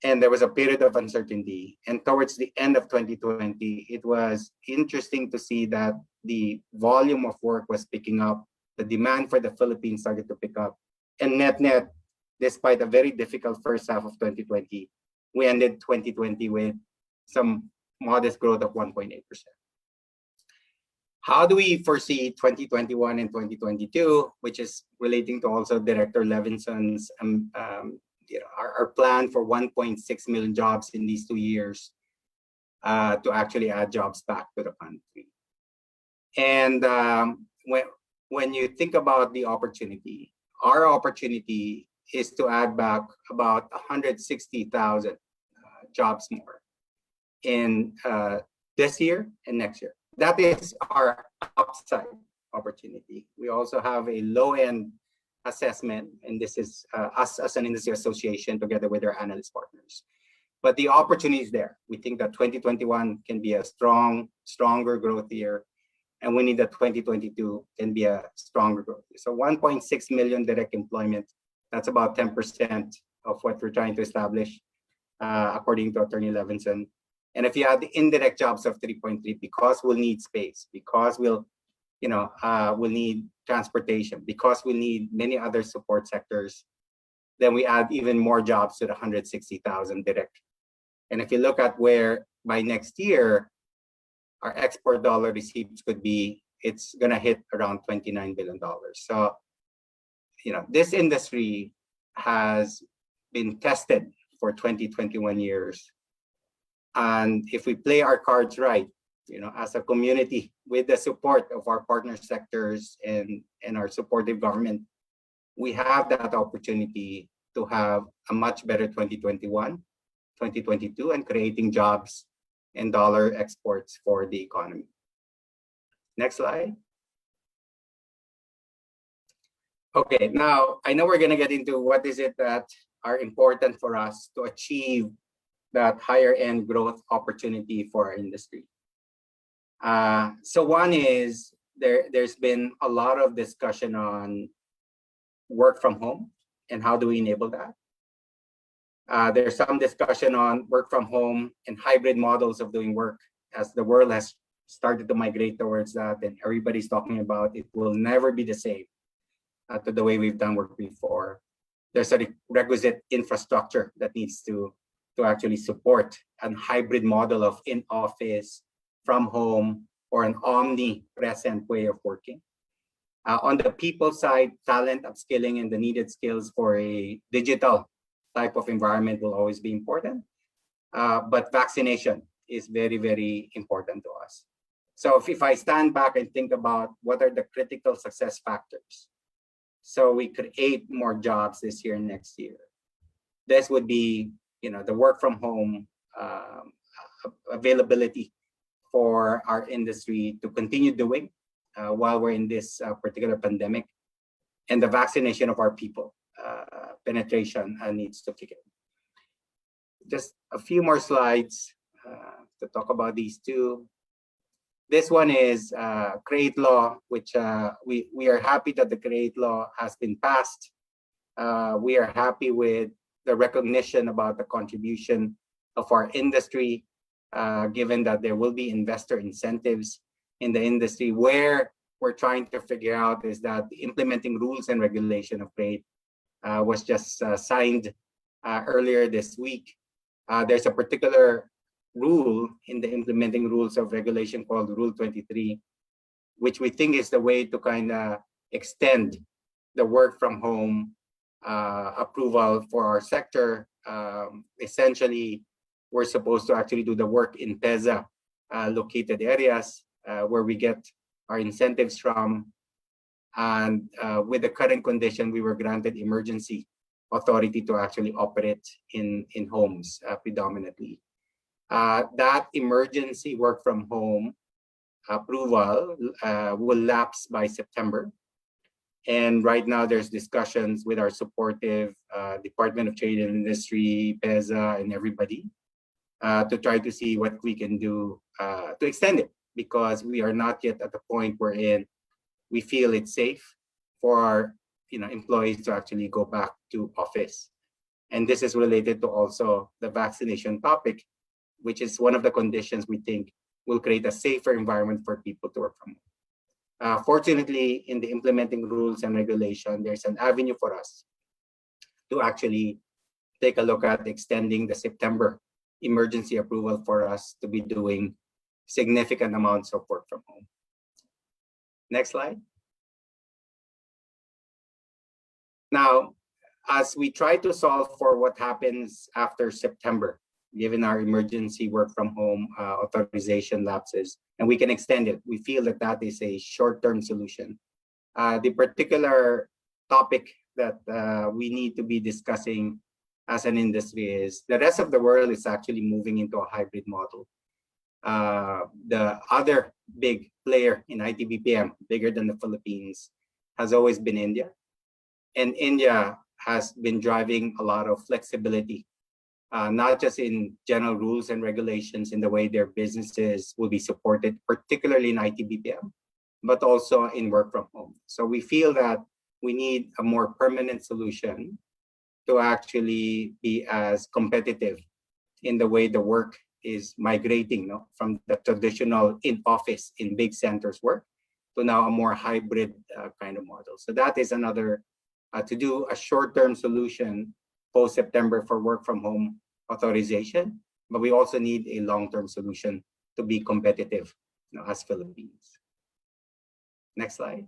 And there was a period of uncertainty. And towards the end of 2020, it was interesting to see that the volume of work was picking up. The demand for the Philippines started to pick up. And net-net, despite a very difficult first half of 2020, we ended 2020 with some modest growth of 1.8%. How do we foresee 2021 and 2022, which is relating to also Director Levinson's our plan for 1.6 million jobs in these 2 years to actually add jobs back to the country. And when you think about the opportunity, our opportunity is to add back about 160,000 jobs more in this year and next year. That is our upside opportunity. We also have a low-end assessment, and this is us as an industry association together with our analyst partners. But the opportunity is there. We think that 2021 can be a stronger growth year, and we need that 2022 can be a stronger growth year. So 1.6 million direct employment, that's about 10% of what we're trying to establish, according to Attorney Levinson. And if you add the indirect jobs of 3.3, because we'll need space, because we'll need transportation, because we need many other support sectors, then we add even more jobs to the 160,000 direct. And if you look at where by next year, our export dollar receipts could be, it's gonna hit around $29 billion. So, this industry has been tested for 21 years. And if we play our cards right, as a community with the support of our partner sectors and our supportive government, we have that opportunity to have a much better 2021, 2022, and creating jobs and dollar exports for the economy. Next slide. Okay, now I know we're going to get into what is it that are important for us to achieve that higher end growth opportunity for our industry. So one is there's been a lot of discussion on work from home and how do we enable that. There's some discussion on work from home and hybrid models of doing work as the world has started to migrate towards that, and everybody's talking about it will never be the same to the way we've done work before. There's a requisite infrastructure that needs to actually support a hybrid model of in-office, from home, or an omnipresent way of working. On the people side, talent upskilling and the needed skills for a digital type of environment will always be important. But vaccination is very, very important to us. So if I stand back and think about what are the critical success factors, so we create more jobs this year and next year, this would be, the work from home availability for our industry to continue doing while we're in this particular pandemic, and the vaccination of our people. Penetration needs to kick in. Just a few more slides to talk about these two. This one is CREATE law, which we are happy that the CREATE law has been passed. We are happy with the recognition about the contribution of our industry, given that there will be investor incentives in the industry. Where we're trying to figure out is that the implementing rules and regulation of CREATE was just signed earlier this week. There's a particular rule in the implementing rules of regulation called Rule 23, which we think is the way to kind of extend the work from home approval for our sector. Essentially, we're supposed to actually do the work in PEZA located areas where we get our incentives from. And with the current condition, we were granted emergency authority to actually operate in homes predominantly. That emergency work from home approval will lapse by September. And right now there's discussions with our supportive Department of Trade and Industry, PEZA, and everybody to try to see what we can do to extend it, because we are not yet at the point wherein we feel it's safe for our employees to actually go back to office. And this is related to also the vaccination topic, which is one of the conditions we think will create a safer environment for people to work from home. Fortunately, in the implementing rules and regulation, there's an avenue for us to actually take a look at extending the September emergency approval for us to be doing significant amounts of work from home. Next slide. Now, as we try to solve for what happens after September, given our emergency work from home authorization lapses, and we can extend it, we feel that that is a short-term solution. The particular topic that we need to be discussing as an industry is the rest of the world is actually moving into a hybrid model. The other big player in IT/BPM, bigger than the Philippines, has always been India. And India has been driving a lot of flexibility, not just in general rules and regulations in the way their businesses will be supported, particularly in IT/BPM, but also in work from home. So we feel that we need a more permanent solution to actually be as competitive in the way the work is migrating from the traditional in-office in big centers work to now a more hybrid kind of model. So that is another, to do a short-term solution post-September for work from home authorization, but we also need a long-term solution to be competitive as Philippines. Next slide.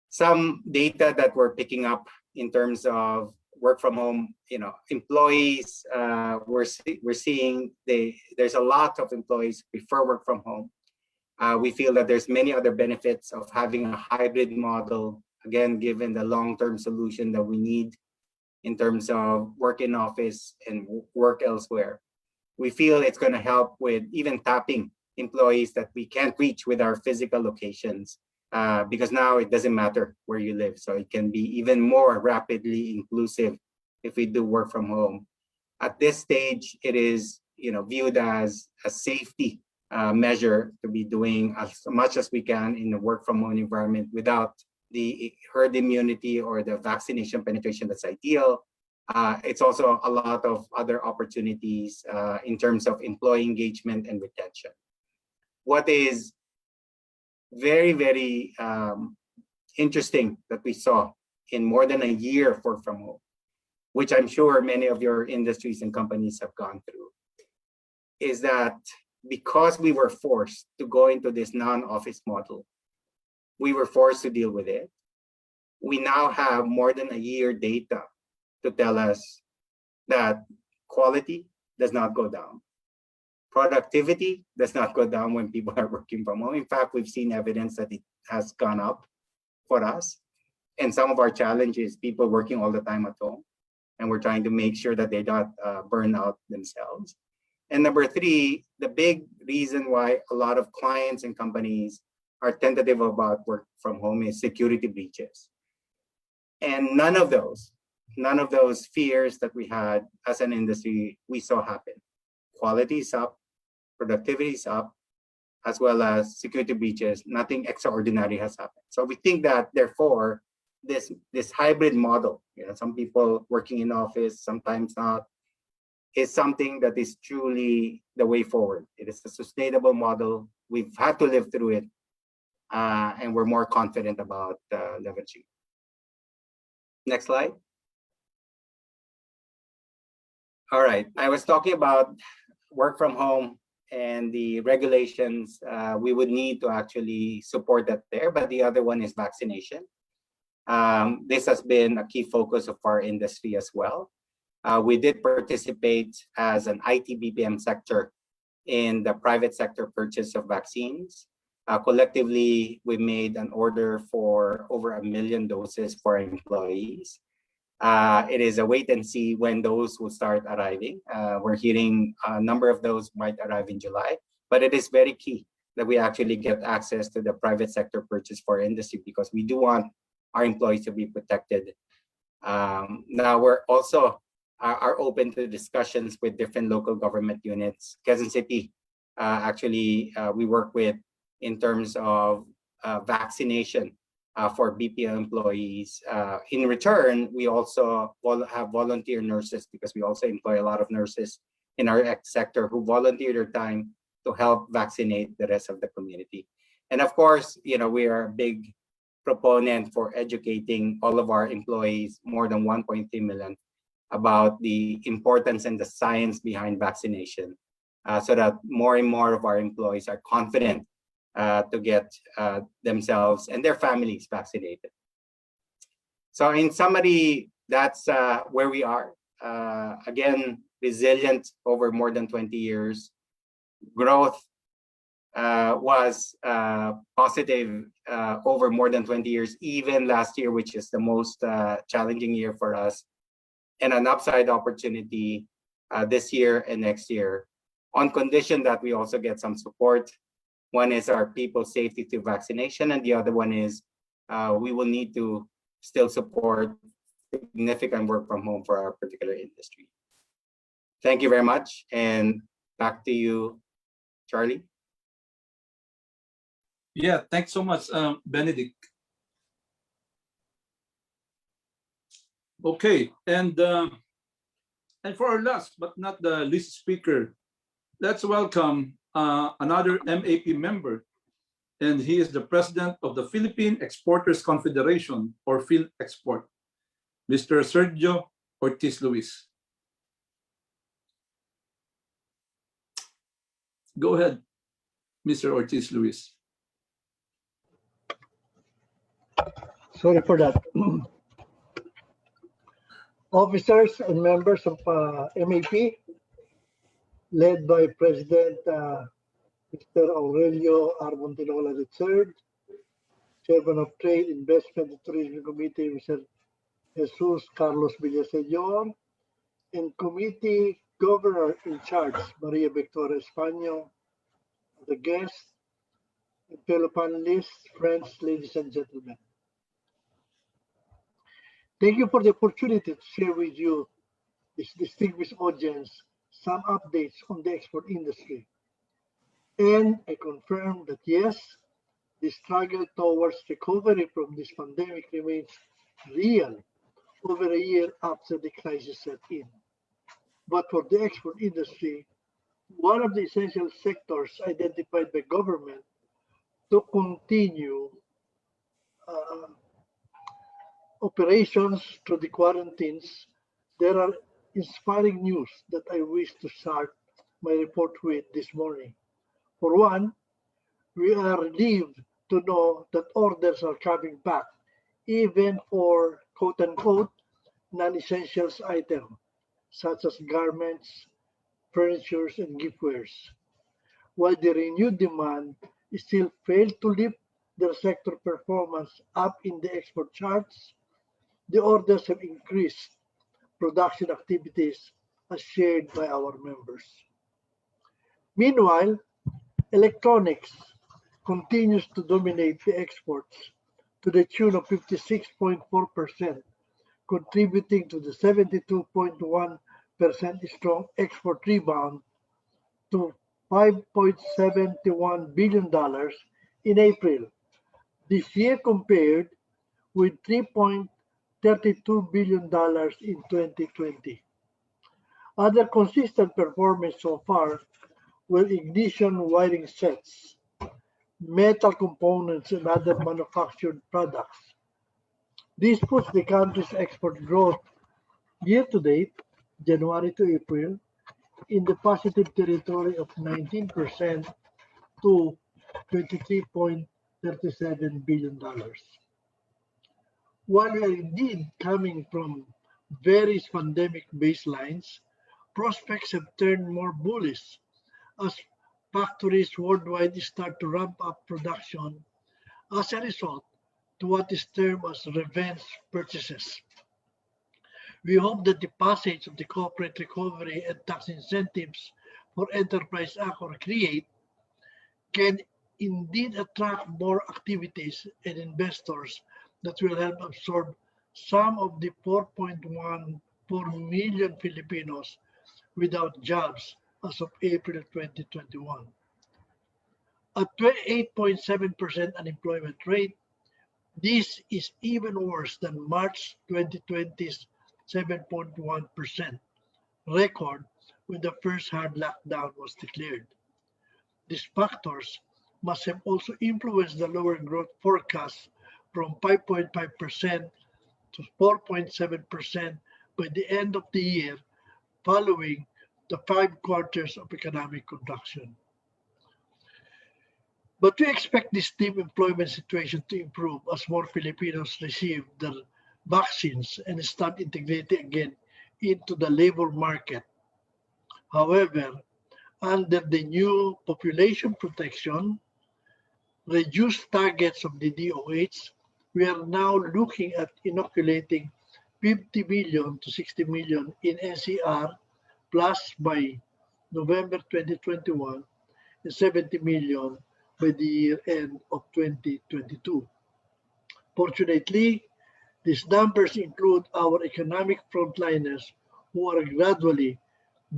Some data that we're picking up in terms of work from home, employees, we're seeing there's a lot of employees prefer work from home. We feel that there's many other benefits of having a hybrid model, again, given the long-term solution that we need in terms of work in office and work elsewhere. We feel it's going to help with even tapping employees that we can't reach with our physical locations because now it doesn't matter where you live. So it can be even more rapidly inclusive if we do work from home. At this stage, it is viewed as a safety measure to be doing as much as we can in the work from home environment without the herd immunity or the vaccination penetration that's ideal. It's also a lot of other opportunities in terms of employee engagement and retention. What is very, very interesting that we saw in more than a year of work from home, which I'm sure many of your industries and companies have gone through, is that because we were forced to go into this non-office model, we were forced to deal with it. We now have more than a year data to tell us that quality does not go down. Productivity does not go down when people are working from home. In fact, we've seen evidence that it has gone up for us. And some of our challenges, people working all the time at home, and we're trying to make sure that they don't burn out themselves. And number three, the big reason why a lot of clients and companies are tentative about work from home is security breaches. And none of those fears that we had as an industry, we saw happen. Quality is up, productivity is up, as well as security breaches. Nothing extraordinary has happened. So we think that therefore, this hybrid model, some people working in office, sometimes not, is something that is truly the way forward. It is a sustainable model. We've had to live through it, and we're more confident about leveraging. Next slide. All right, I was talking about work from home and the regulations. We would need to actually support that there, but the other one is vaccination. This has been a key focus of our industry as well. We did participate as an IT BPM sector in the private sector purchase of vaccines. Collectively, we made an order for over 1 million doses for our employees. It is a wait and see when those will start arriving. We're hearing a number of those might arrive in July, but it is very key that we actually get access to the private sector purchase for industry because we do want our employees to be protected. Now we're also are open to discussions with different local government units. Quezon City, we work with in terms of vaccination for BPO employees. In return, we also have volunteer nurses because we also employ a lot of nurses in our sector who volunteer their time to help vaccinate the rest of the community. And of course, we are a big proponent for educating all of our employees, more than 1.3 million, about the importance and the science behind vaccination so that more and more of our employees are confident to get themselves and their families vaccinated. So in summary, that's where we are. Again, resilient over more than 20 years. Growth was positive over more than 20 years, even last year, which is the most challenging year for us, and an upside opportunity this year and next year, on condition that we also get some support. One is our people's safety through vaccination, and the other one is we will need to still support significant work from home for our particular industry. Thank you very much, and back to you, Charlie. Yeah, thanks so much, Benedict. Okay, and for our last but not the least speaker, let's welcome another MAP member, and he is the president of the Philippine Exporters Confederation, or PhilExport, Mr. Sergio ORTIZ-LUIS. Go ahead, Mr. ORTIZ-LUIS. Sorry for that. Officers and members of MAP, led by President Mr. Aurelio R. Montinola III, Chairman of Trade, Investment, and Tourism Committee, Mr. Jesus Carlos Villaseñor, and Committee Governor in Charge, Maria Victoria Españo, the guests, fellow panelists, friends, ladies and gentlemen. Thank you for the opportunity to share with you, this distinguished audience, some updates on the export industry. And I confirm that yes, the struggle towards recovery from this pandemic remains real over a year after the crisis set in. But for the export industry, one of the essential sectors identified by government to continue operations through the quarantines, there are inspiring news that I wish to start my report with this morning. For one, we are relieved to know that orders are coming back, even for quote-unquote non-essentials items, such as garments, furniture, and giftwares. While the renewed demand still failed to lift their sector performance up in the export charts, the orders have increased production activities as shared by our members. Meanwhile, electronics continues to dominate the exports to the tune of 56.4%, contributing to the 72.1% strong export rebound to $5.71 billion in April this year compared with $3.32 billion in 2020. Other consistent performance so far were ignition wiring sets, metal components, and other manufactured products. This puts the country's export growth year to date, January to April, in the positive territory of 19% to $23.37 billion. While we are indeed coming from various pandemic baselines, prospects have turned more bullish as factories worldwide start to ramp up production as a result to what is termed as revenge purchases. We hope that the passage of the corporate recovery and tax incentives for Enterprise Act or CREATE can indeed attract more activities and investors that will help absorb some of the 4.14 million Filipinos without jobs as of April 2021. At 8.7% unemployment rate, this is even worse than March 2020's 7.1% record when the first hard lockdown was declared. These factors must have also influenced the lower growth forecast from 5.5% to 4.7% by the end of the year following the 5 quarters of economic contraction. But we expect this deep employment situation to improve as more Filipinos receive their vaccines and start integrating again into the labor market. However, under the new population protection, reduced targets of the DOH, we are now looking at inoculating 50 million to 60 million in NCR plus by November 2021 and 70 million by the year end of 2022. Fortunately, these numbers include our economic frontliners who are gradually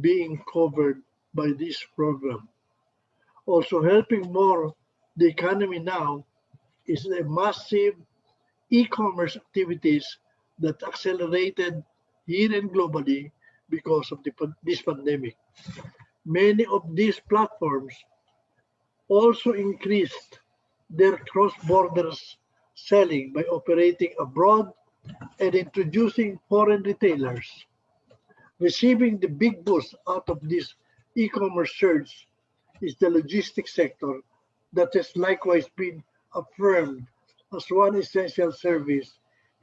being covered by this program. Also helping more the economy now is the massive e-commerce activities that accelerated here and globally because of this pandemic. Many of these platforms also increased their cross-border selling by operating abroad and introducing foreign retailers. Receiving the big boost out of this e-commerce surge is the logistics sector that has likewise been affirmed as one essential service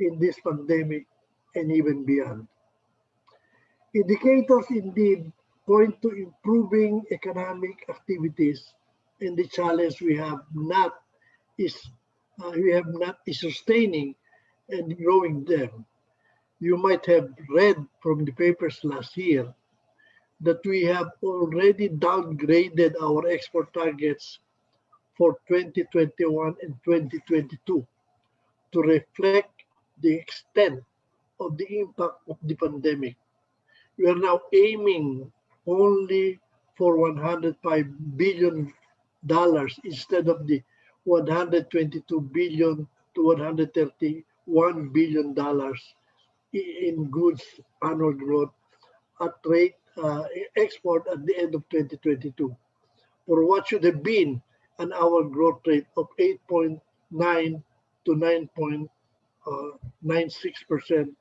in this pandemic and even beyond. Indicators indeed point to improving economic activities, and the challenge we have not is sustaining and growing them. You might have read from the papers last year that we have already downgraded our export targets for 2021 and 2022 to reflect the extent of the impact of the pandemic. We are now aiming only for $105 billion instead of the $122 billion to $131 billion in goods annual growth at rate export at the end of 2022, for what should have been an annual growth rate of 8.9 to 9.96%.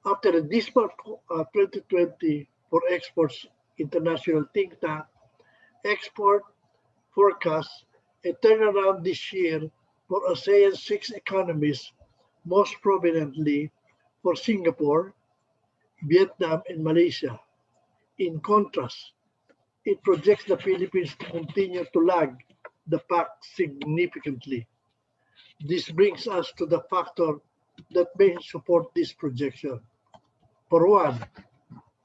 After a dismal 2020 for exports, international think tank export forecasts a turnaround this year for ASEAN's 6 economies, most prominently for Singapore, Vietnam, and Malaysia. In contrast, it projects the Philippines to continue to lag the pack significantly. This brings us to the factor that may support this projection. For one,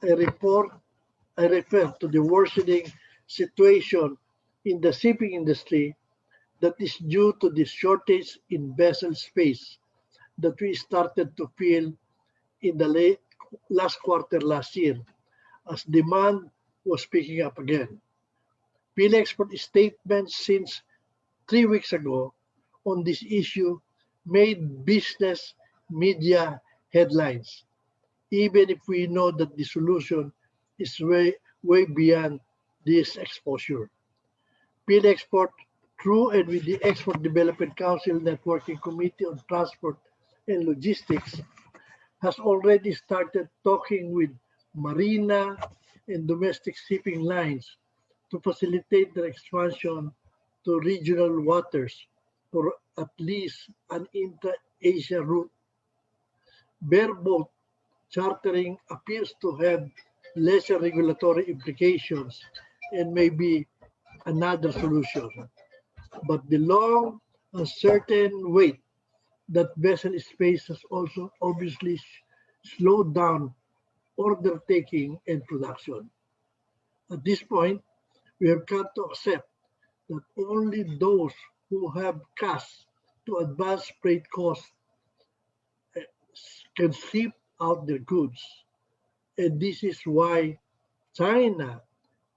I refer to the worsening situation in the shipping industry that is due to the shortage in vessel space that we started to feel in the last quarter last year as demand was picking up again. PhilExport statements since 3 weeks ago on this issue made business media headlines, even if we know that the solution is way beyond this exposure. PhilExport, through and with the Export Development Council Networking Committee on Transport and Logistics, has already started talking with marina and domestic shipping lines to facilitate their expansion to regional waters for at least an intra-Asia route. Bareboat chartering appears to have lesser regulatory implications and may be another solution. But the long, uncertain wait that vessel space has also obviously slowed down order taking and production. At this point, we have got to accept that only those who have cash to advance freight costs can ship out their goods. And this is why China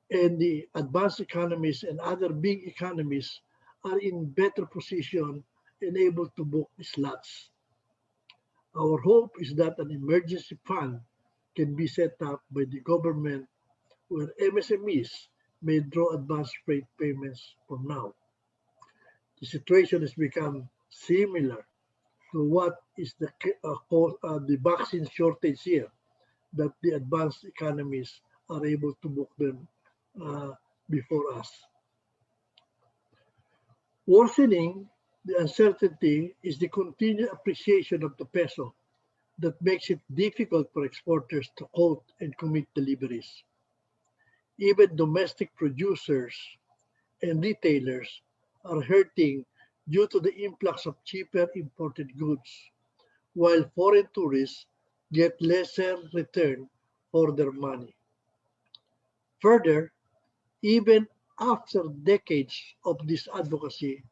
and the advanced economies and other big economies are in better position and able to book the slots. Our hope is that an emergency fund can be set up by the government where MSMEs may draw advance freight payments from now. The situation has become similar to what is the vaccine shortage here, that the advanced economies are able to book them before us. Worsening the uncertainty is the continued appreciation of the peso that makes it difficult for exporters to quote and commit deliveries. Even domestic producers and retailers are hurting due to the influx of cheaper imported goods, while foreign tourists get lesser return for their money. Further, even after decades of this advocacy,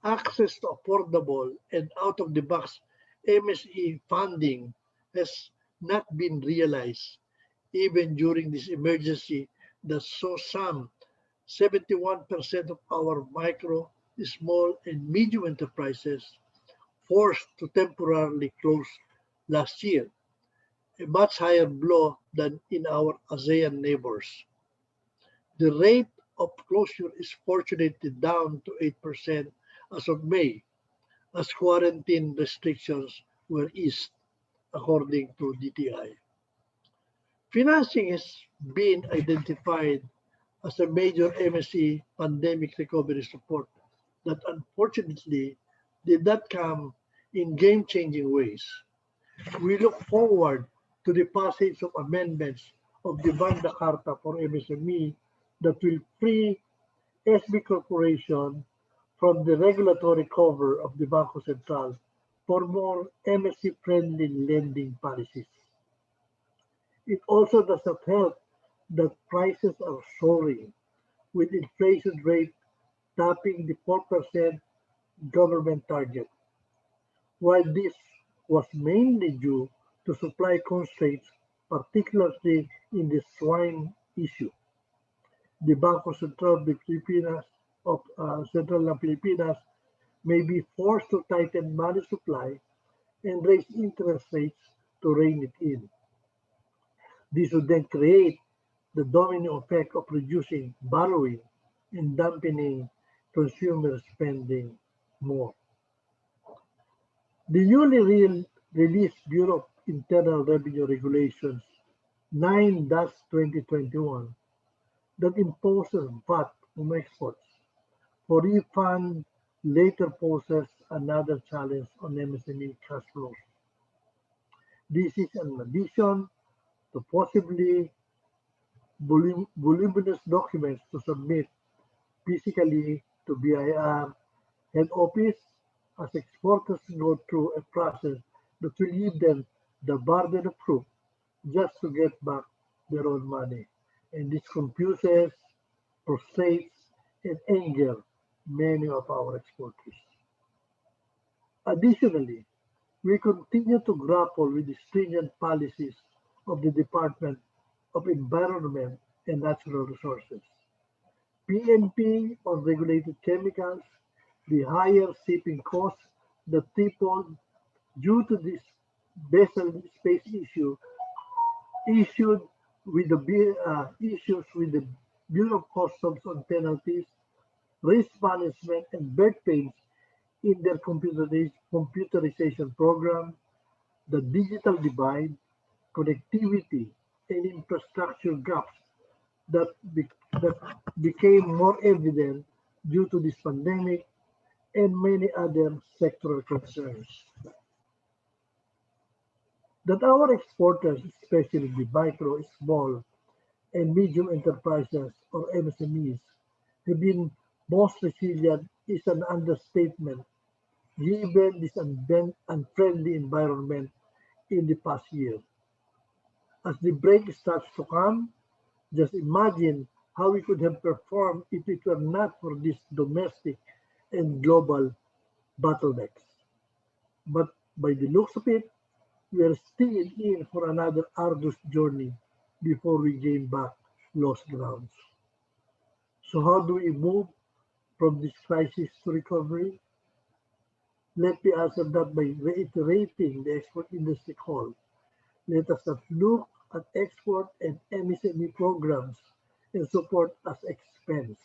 access to affordable and out-of-the-box MSE funding has not been realized, even during this emergency that saw some 71% of our micro, small, and medium enterprises forced to temporarily close last year, a much higher blow than in our ASEAN neighbors. The rate of closure is fortunately down to 8% as of May, as quarantine restrictions were eased, according to DTI. Financing has been identified as a major MSE pandemic recovery support that unfortunately did not come in game-changing ways. We look forward to the passage of amendments of the Magna Carta for MSME that will free SB Corporation from the regulatory cover of the Bangko Sentral for more MSE-friendly lending policies. It also does not help that prices are soaring, with inflation rate topping the 4% government target. While this was mainly due to supply constraints, particularly in the swine issue, the Bangko Sentral de Pilipinas Central ng Pilipinas may be forced to tighten money supply and raise interest rates to rein it in. This would then create the domino effect of reducing borrowing and dampening consumer spending more. The newly released Bureau of Internal Revenue Regulations 9-2021 that imposes VAT on exports for refund later poses another challenge on MSME cash flows. This is an addition to possibly voluminous documents to submit physically to BIR head office as exporters go through a process that will give them the burden of proof just to get back their own money. And this confuses, frustrates, and angers many of our exporters. Additionally, we continue to grapple with the stringent policies of the Department of Environment and Natural Resources. PNP on regulated chemicals, the higher shipping costs that tripled due to this vessel space issue issued with the issues with the Bureau of Customs on penalties, risk management, and bird pains in their computerization program, the digital divide, connectivity, and infrastructure gaps that became more evident due to this pandemic and many other sectoral concerns. That our exporters, especially the micro, small, and medium enterprises or MSMEs, have been most resilient is an understatement given this unfriendly environment in the past year. As the break starts to come, just imagine how we could have performed if it were not for these domestic and global bottlenecks. But by the looks of it, we are still in for another arduous journey before we gain back lost grounds. So how do we move from this crisis to recovery? Let me answer that by reiterating the export industry call. Let us not look at export and MSME programs and support as expense.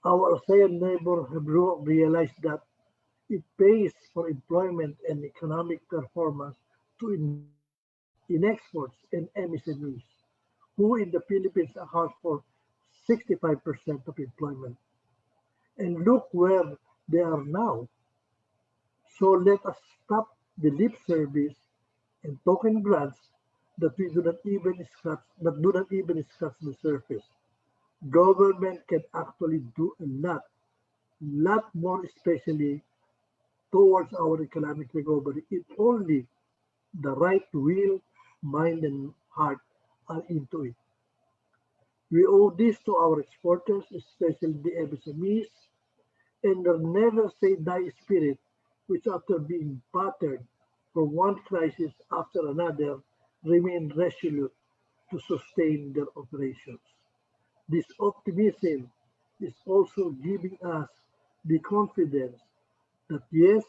Our ASEAN neighbors have realized that it pays for employment and economic performance to invest in exports and MSMEs, who in the Philippines account for 65% of employment. And look where they are now. So let us stop the lip service and token grants that we do not even scratch the surface. Government can actually do a lot more, especially towards our economic recovery, if only the right will, mind, and heart are into it. We owe this to our exporters, especially the MSMEs, and their never say die spirit, which after being battered from one crisis after another, remain resolute to sustain their operations. This optimism is also giving us the confidence that yes,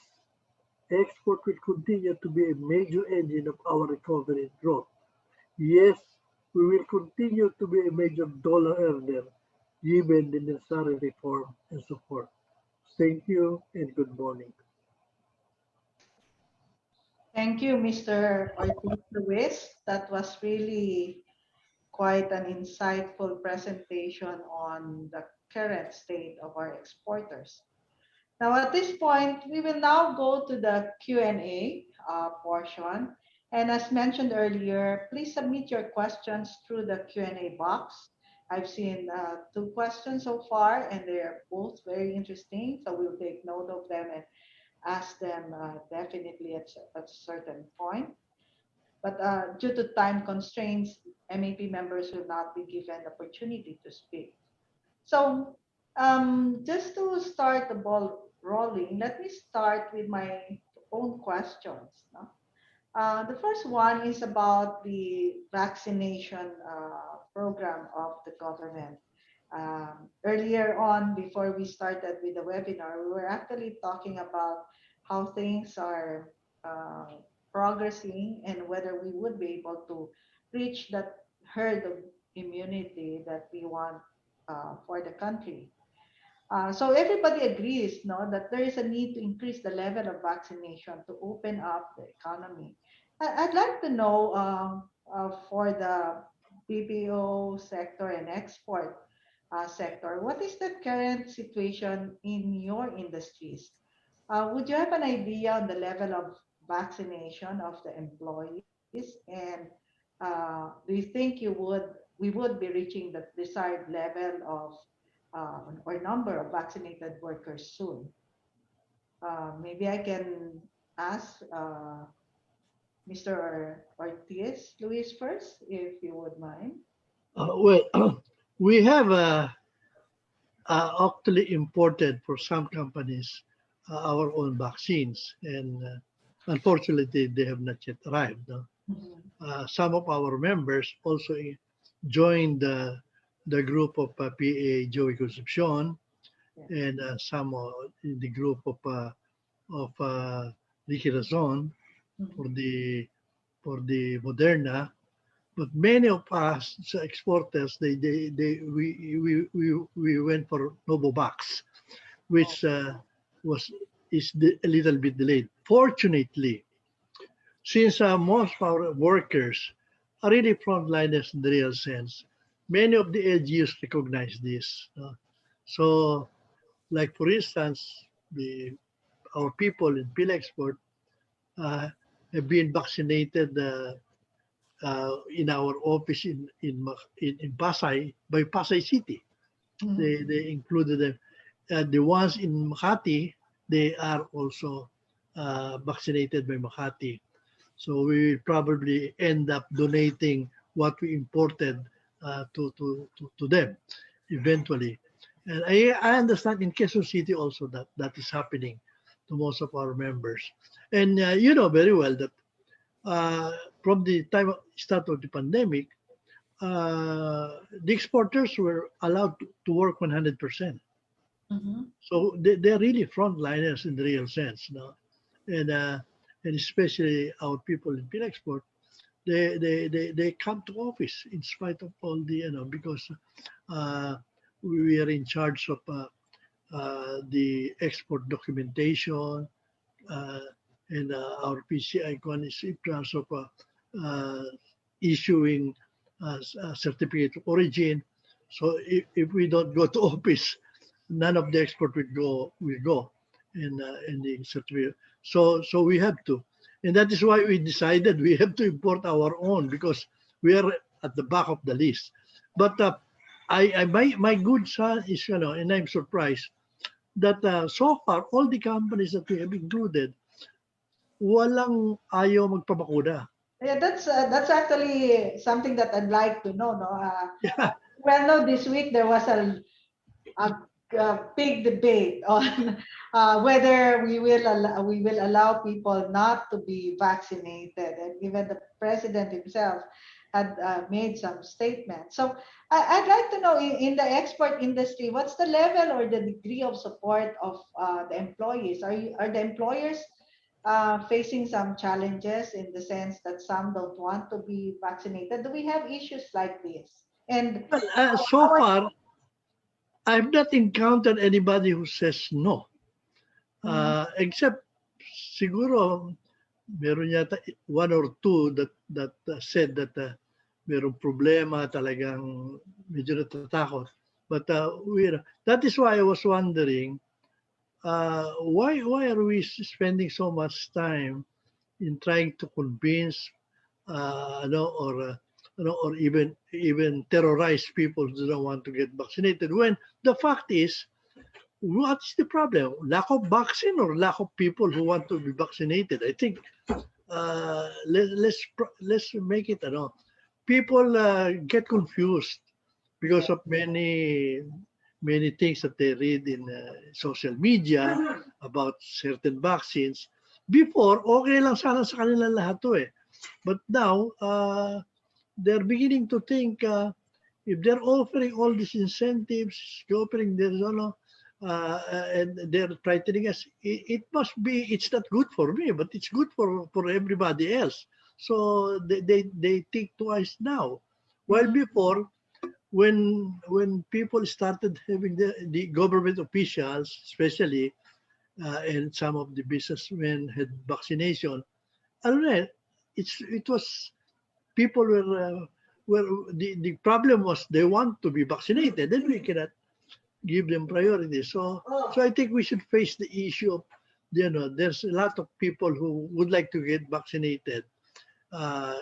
export will continue to be a major engine of our recovery and growth. Yes, we will continue to be a major dollar earner given the necessary reform and support. Thank you and good morning. Thank you, Mr. Ortiz-LUIS. That was really quite an insightful presentation on the current state of our exporters. Now, at this point, we will now go to the Q&A portion. And as mentioned earlier, please submit your questions through the Q&A box. I've seen 2 questions so far, and they're both very interesting. So we'll take note of them and ask them definitely at a certain point. But due to time constraints, MAP members will not be given the opportunity to speak. So Just to start the ball rolling, let me start with my own questions. No? The first one is about the vaccination program of the government. Earlier on, before we started with the webinar, we were actually talking about how things are uh, progressing and whether we would be able to reach that herd of immunity that we want for the country. So everybody agrees, no, that there is a need to increase the level of vaccination to open up the economy. I'd like to know for the BPO sector and export sector, what is the current situation in your industries? Would you have an idea on the level of vaccination of the employees? And do you think we would be reaching the desired level of or number of vaccinated workers soon? Maybe I can ask Mr. Ortiz-LUIS first, if you would mind. Well, we have actually imported for some companies our own vaccines, and unfortunately, they have not yet arrived. No? Mhm. Some of our members also joined the group of PA Joey Concepcion, Yeah. and some in the group of Ricky Razon for Mhm. the Moderna. But many of us exporters, we went for Novovax, Oh, which was a little bit delayed. Fortunately, since most of our workers are really frontliners in the real sense, many of the LGUs recognize this. So, like for instance, our people in PhilExport uh, have been vaccinated in our office in Pasay by Pasay City. mhm. They included them. The ones in Makati, they are also vaccinated by Makati. So we will probably end up donating what we imported to them eventually. And I understand in Quezon City also that is happening to most of our members. And you know very well that uh, from the time of start of the pandemic, the exporters were allowed to work 100%. Mhm. So they're really frontliners in the real sense now. And, uh, and especially our people in PhilExport, they come to office in spite of all the, because uh, we are in charge of the export documentation, uh, and our PCI is in terms of uh, issuing a certificate of origin. So if we don't go to office, none of the export will go in the certificate. So we have to, and that is why we decided we have to import our own because we are at the back of the list. But my good son is, and I'm surprised that so far all the companies that we have included, walang ayaw magpabakuna. Yeah, that's actually something that I'd like to know. No, Yeah, well, no, this week there was a, a big debate on whether we will allow people not to be vaccinated, and even the president himself had made some statements. So I'd like to know in the export industry, what's the level or the degree of support of the employees? Are the employers facing some challenges in the sense that some don't want to be vaccinated? Do we have issues like this? And well, so how far I've not encountered anybody who says no, are, except siguro meron yata one or two that said that meron problema talagang medyo natatakot. But that is why I was wondering why are we spending so much time in trying to convince or even terrorize people who don't want to get vaccinated when the fact is what is the problem, lack of vaccine or lack of people who want to be vaccinated? I think let's make it people get confused because yeah. of many many things that they read in social media about certain vaccines. Before, okay lang sana sa kanila lahat to eh. But now, they're beginning to think if they're offering all these incentives, offering their, and they're frightening us, it must be, it's not good for me, but it's good for everybody else. So they think twice now. While before, when people started having the government officials, especially, and some of the businessmen had vaccination, I don't know, it was people were the problem was they want to be vaccinated, then we cannot give them priority. So I think we should face the issue of, there's a lot of people who would like to get vaccinated uh,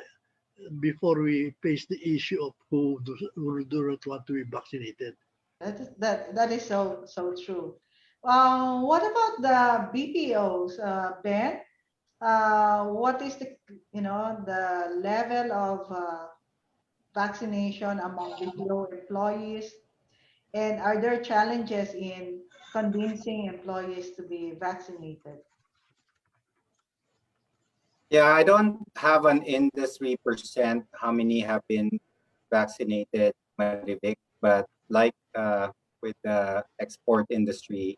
before we face the issue of who do not want to be vaccinated. That is so true. What about the BPOs, Ben? What is the level of vaccination among BPO employees, and are there challenges in convincing employees to be vaccinated? Yeah, I don't have an industry percent how many have been vaccinated, Marivic, but like with the export industry,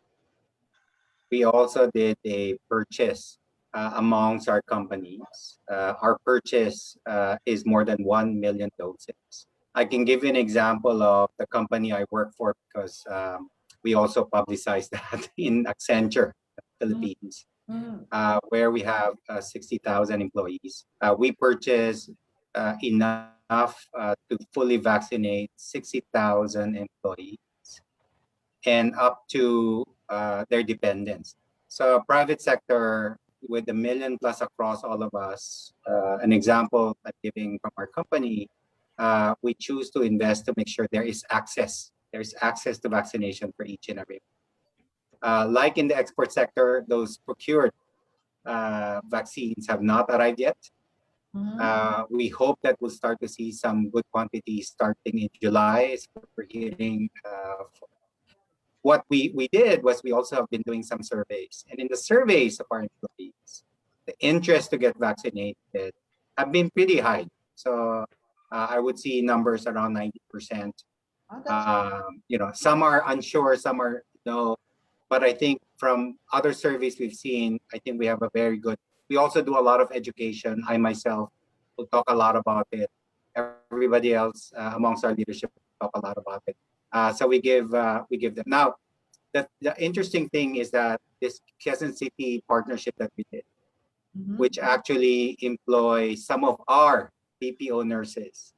we also did a purchase amongst our companies. Our purchase is more than 1 million doses. I can give you an example of the company I work for because we also publicized that in Accenture, Philippines, Mm. where we have 60,000 employees. We purchased enough to fully vaccinate 60,000 employees and up to their dependents. So private sector with 1 million plus across all of us, an example I'm giving from our company, we choose to invest to make sure there is access. There's access to vaccination for each and every. Like in the export sector, those procured vaccines have not arrived yet. We hope that we'll start to see some good quantities starting in July. So we're hearing what we did was we also have been doing some surveys. And in the surveys of our employees, the interest to get vaccinated have been pretty high. So I would see numbers around 90%. Oh, that's Some are unsure, some are no. But I think from other surveys we've seen, I think we have a very good. We also do a lot of education. I myself will talk a lot about it. Everybody else amongst our leadership talk a lot about it. So we give them. Now, the interesting thing is that this Quezon City partnership that we did, which actually employ some of our BPO nurses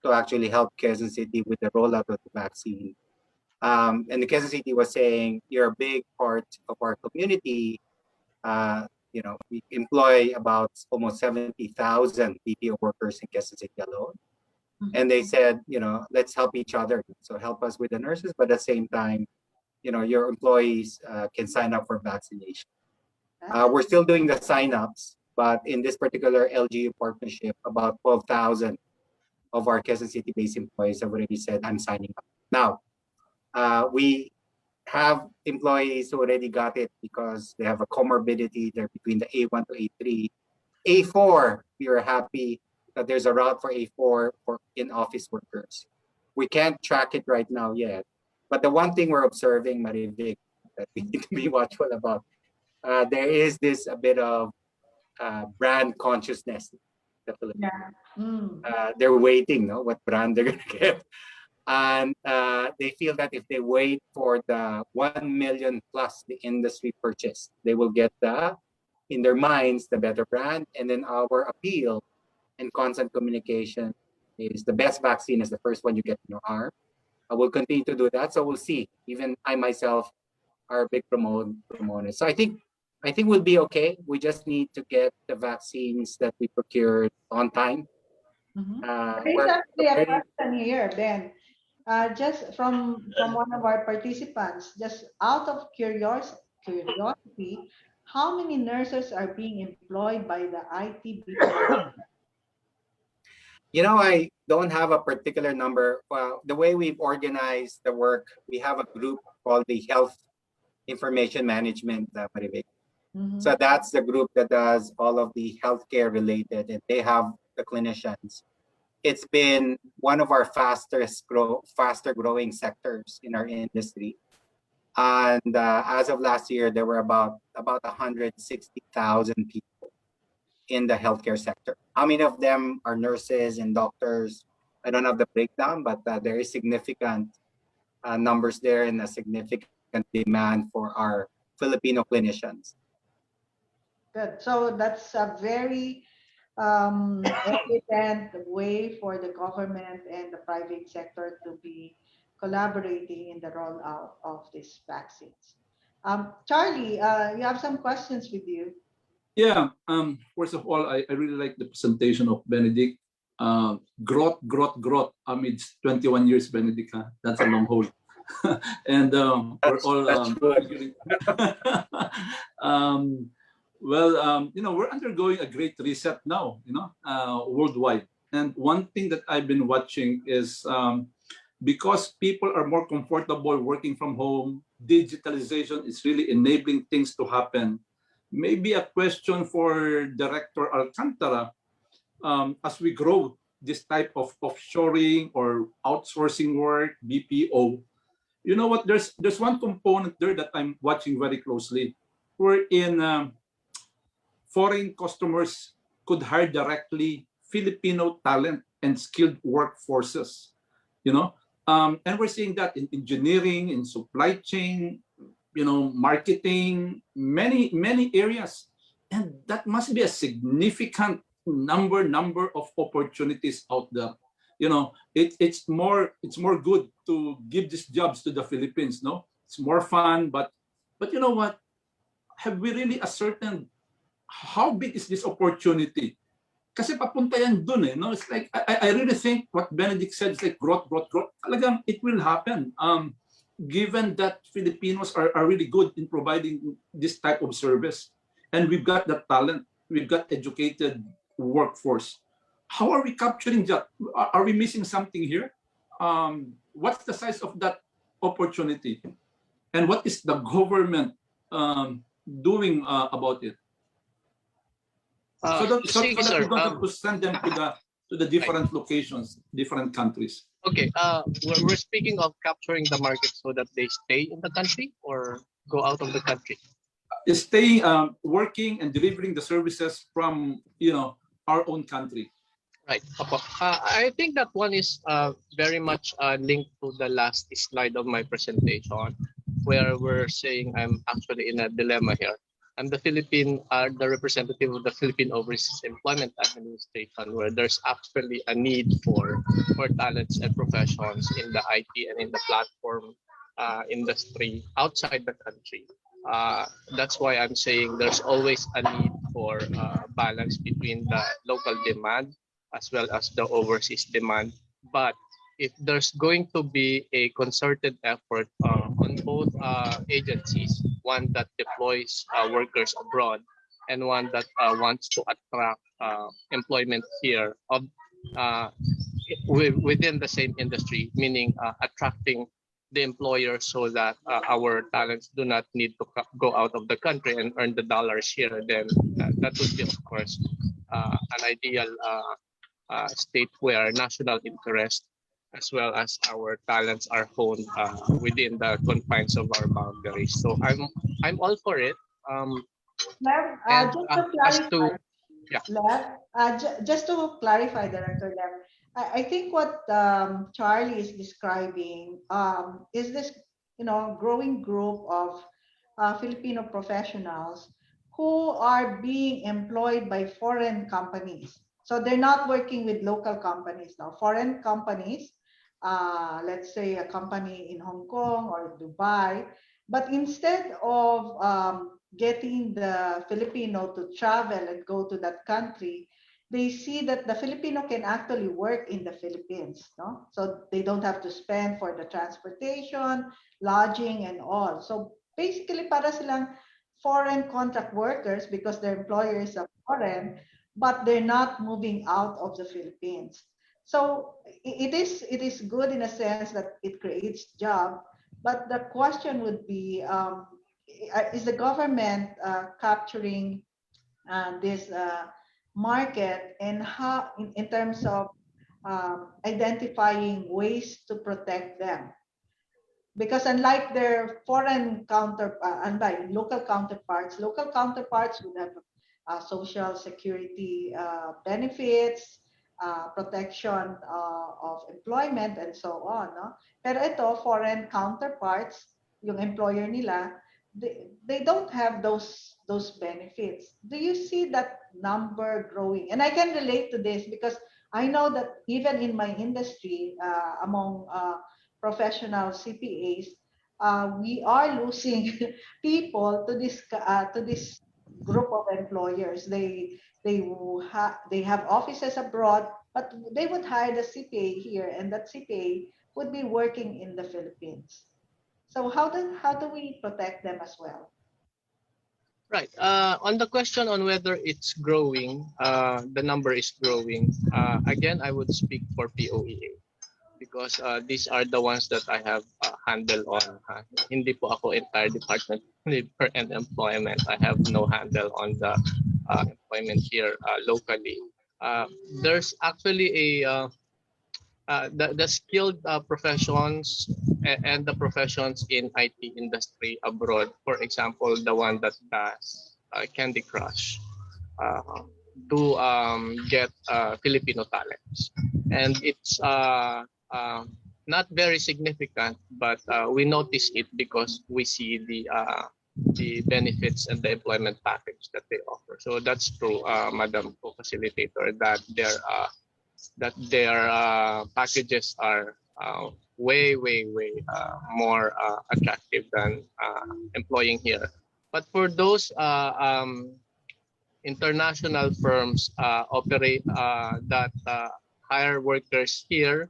to actually help Quezon City with the rollout of the vaccine. And the Quezon City was saying, you're a big part of our community. We employ about almost 70,000 BPO workers in Quezon City alone. And they said, let's help each other. So help us with the nurses, but at the same time, your employees can sign up for vaccination. We're still doing the sign-ups, but in this particular LGU partnership, about 12,000 of our Quezon City-based employees have already said, I'm signing up. Now, we have employees who already got it because they have a comorbidity. They're between the A1 to A3. A4, we are happy that there's a route for A4 for in-office workers. We can't track it right now yet. But the one thing we're observing, Marivic, that we need to be watchful about, there is this a bit of brand consciousness. The Philippines. They're waiting, what brand they're gonna get. And they feel that if they wait for the 1 million plus the industry purchase, they will get in their minds, the better brand. And then our appeal and constant communication is the best vaccine is the first one you get in your arm. I will continue to do that. So we'll see. Even I myself are a big promoter. So I think we'll be okay. We just need to get the vaccines that we procured on time. There's actually a question here, Ben. Just from one of our participants, just out of curiosity, how many nurses are being employed by the IT BPO? You know, I don't have a particular number. Well, the way we've organized the work, we have a group called the Health Information Management, Maribek. Mhm. So that's the group that does all of the healthcare related, and they have the clinicians. It's been one of our faster growing sectors in our industry. And as of last year, there were about 160,000 people in the healthcare sector. How many of them are nurses and doctors? I don't have the breakdown, but there is significant numbers there and a significant demand for our Filipino clinicians. Good. So that's a very evident way for the government and the private sector to be collaborating in the rollout of these vaccines. Charlie, you have some questions with you. Yeah. First of all, I really like the presentation of Benedict. Growth amidst 21 years, Benedict. Huh? That's a long hold. And we're all That's good. figuring. We're undergoing a great reset now, worldwide. And one thing that I've been watching is because people are more comfortable working from home, digitalization is really enabling things to happen. Maybe a question for Director Alcantara, as we grow this type of offshoring or outsourcing work, BPO, you know what? There's one component there that I'm watching very closely. Wherein foreign customers could hire directly Filipino talent and skilled workforces. And we're seeing that in engineering, in supply chain, marketing, many areas, and that must be a significant number of opportunities out there. It's more good to give these jobs to the Philippines. No, it's more fun, but you know what? Have we really ascertained how big is this opportunity? Kasi papunta yan dun eh. No? It's like, I really think what Benedict said is like growth. Talagang it will happen. Given that Filipinos are really good in providing this type of service. And we've got the talent. We've got educated workforce. How are we capturing that? Are we missing something here? What's the size of that opportunity? And what is the government doing about it? So that we don't have to send them to the different locations, different countries. Okay, we're speaking of capturing the market so that they stay in the country or go out of the country. Staying, working and delivering the services from our own country. Right. I think that one is very much linked to the last slide of my presentation, where we're saying I'm actually in a dilemma here. I'm the representative of the Philippine Overseas Employment Administration, where there's actually a need for talents and professions in the IT and in the platform industry outside the country. That's why I'm saying there's always a need for balance between the local demand as well as the overseas demand. But if there's going to be a concerted effort on both agencies, one that deploys workers abroad and one that wants to attract employment here within the same industry, meaning attracting the employer so that our talents do not need to go out of the country and earn the dollars here, then that would be, of course, an ideal state where national interest as well as our talents are honed within the confines of our boundaries. So I'm all for it. Lev, And just to clarify, Director Lev, I think what Charlie is describing is this, growing group of Filipino professionals who are being employed by foreign companies. So they're not working with local companies now. Foreign companies, let's say a company in Hong Kong or Dubai, but instead of getting the Filipino to travel and go to that country, they see that the Filipino can actually work in the Philippines, no? So they don't have to spend for the transportation, lodging, and all. So basically, para silang foreign contract workers because their employer is a foreign, but they're not moving out of the Philippines. So it is good in a sense that it creates job, but the question would be, is the government capturing this market, and how in terms of identifying ways to protect them? Because unlike their foreign unlike local counterparts would have social security benefits, protection of employment, and so on. No? Pero ito, foreign counterparts, yung employer nila, they don't have those benefits. Do you see that number growing? And I can relate to this because I know that even in my industry, among professional CPAs, we are losing people to this group of employers. They have offices abroad, but they would hire the CPA here, and that CPA would be working in the Philippines. So how do we protect them as well? Right. On the question on whether it's growing, the number is growing. Again, I would speak for POEA because these are the ones that I have handle on. Hindi po ako entire department labor and employment. I have no handle on the employment here locally. There's actually the skilled professions and the professions in IT industry abroad. For example, the one that does Candy Crush to get Filipino talents, and it's not very significant, but we notice it because we see the benefits and the employment package that they offer. So that's true, Madam Co-Facilitator, that their packages are way more attractive than employing here. But for those international firms operate that hire workers here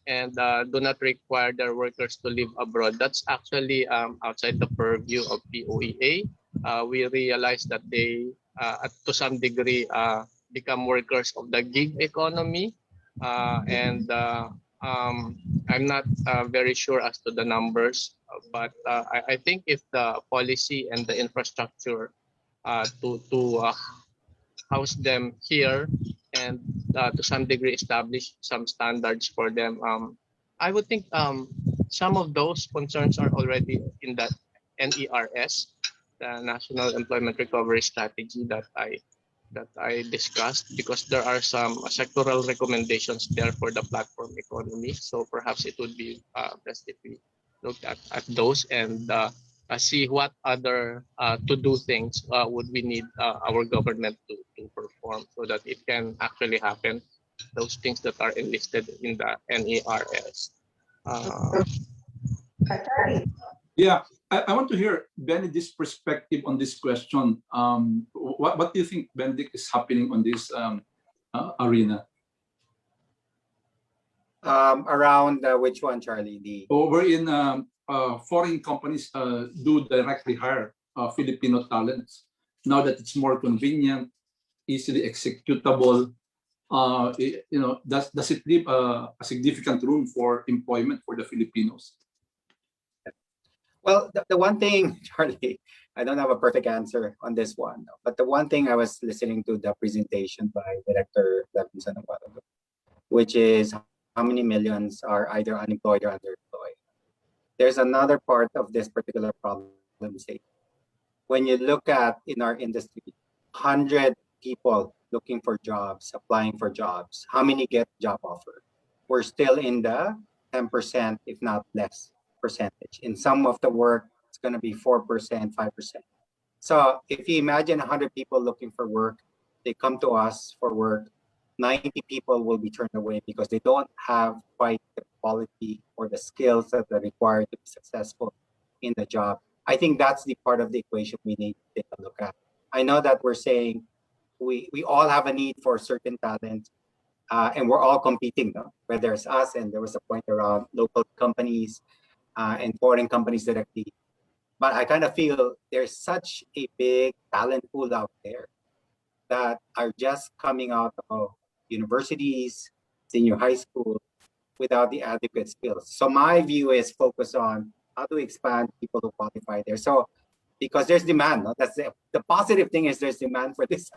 and do not require their workers to live abroad, that's actually outside the purview of POEA. We realize that they, to some degree, become workers of the gig economy, and I'm not very sure as to the numbers, but I think if the policy and the infrastructure to house them here and to some degree establish some standards for them, I would think some of those concerns are already in that NERS, the National Employment Recovery Strategy that I discussed, because there are some sectoral recommendations there for the platform economy. So perhaps it would be best if we look at those and see what other to-do things would we need our government to perform so that it can actually happen, those things that are enlisted in the NERS. Yeah, I want to hear Benedict's perspective on this question. What do you think, Benedict, is happening on this arena? Around which one, Charlie? Over in foreign companies do directly hire Filipino talents. Now that it's more convenient, easily executable, does it leave a significant room for employment for the Filipinos? Well, the one thing, Charlie, I don't have a perfect answer on this one, but the one thing I was listening to the presentation by Director Levinson a while ago, which is how many millions are either unemployed or underemployed. There's another part of this particular problem. Say, when you look at in our industry, 100 people looking for jobs, applying for jobs, how many get job offer? We're still in the 10%, if not less percentage. In some of the work, it's going to be 4%, 5%. So if you imagine 100 people looking for work, they come to us for work, 90 people will be turned away because they don't have quite the quality or the skills that are required to be successful in the job. I think that's the part of the equation we need to take a look at. I know that we're saying we all have a need for certain talent, and we're all competing, no? Whether it's us, and there was a point around local companies and foreign companies directly. But I kind of feel there's such a big talent pool out there that are just coming out of universities, senior high school without the adequate skills. So my view is focus on how to expand people who qualify there. So because there's demand, no? That's the positive thing is there's demand for this.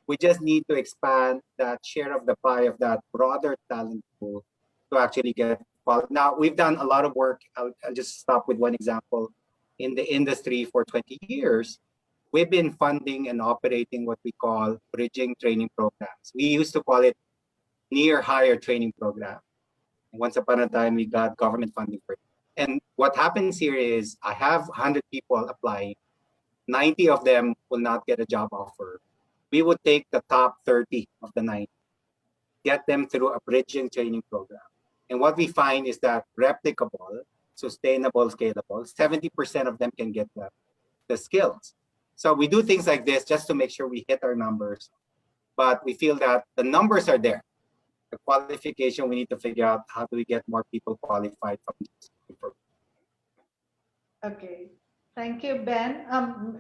We just need to expand that share of the pie of that broader talent pool to actually get quality. Now, we've done a lot of work. I'll just stop with one example. In the industry for 20 years, we've been funding and operating what we call bridging training programs. We used to call it near hire training program. Once upon a time, we got government funding for it. And what happens here is I have 100 people applying. 90 of them will not get a job offer. We would take the top 30 of the 90, get them through a bridging training program. And what we find is that replicable, sustainable, scalable, 70% of them can get the skills. So we do things like this just to make sure we hit our numbers. But we feel that the numbers are there. The qualification, we need to figure out how do we get more people qualified from this. Okay, thank you, Ben.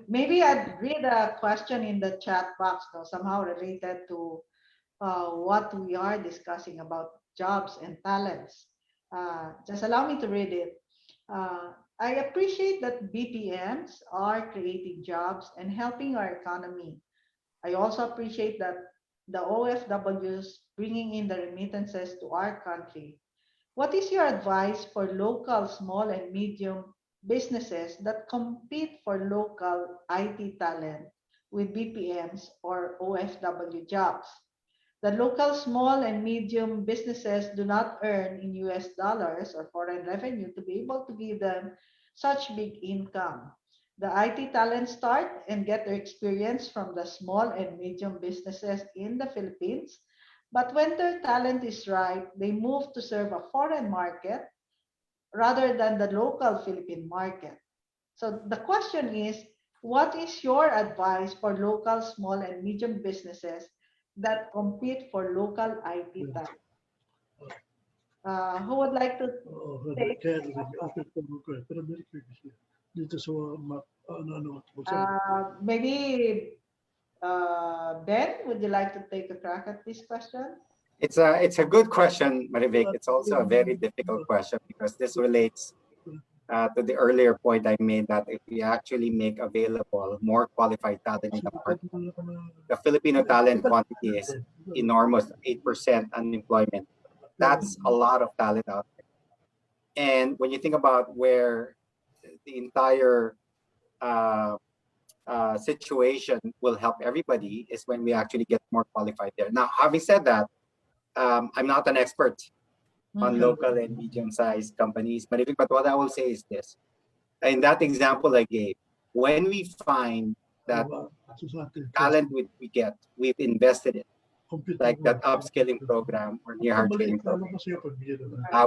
Maybe I'd read a question in the chat box, though, somehow related to what we are discussing about jobs and talents. Just allow me to read it. I appreciate that BPMs are creating jobs and helping our economy. I also appreciate that the OFWs bringing in the remittances to our country. What is your advice for local small and medium businesses that compete for local IT talent with BPMs or OFW jobs? The local small and medium businesses do not earn in US dollars or foreign revenue to be able to give them such big income. The IT talent start and get their experience from the small and medium businesses in the Philippines. But when their talent is right, they move to serve a foreign market rather than the local Philippine market. So the question is, what is your advice for local small and medium businesses that compete for local IT talent? Who would like to take? Maybe Ben, would you like to take a crack at this question? It's a good question, Marivic. It's also a very difficult question because this relates to the earlier point I made that if we actually make available more qualified talent in the market, the Filipino talent quantity is enormous, 8% unemployment. That's a lot of talent out there. And when you think about where the entire situation will help everybody is when we actually get more qualified there. Now, having said that, I'm not an expert on local and medium-sized companies, but what I will say is this. In that example I gave, when we find that talent we've invested in, like that upskilling program or near hard training program.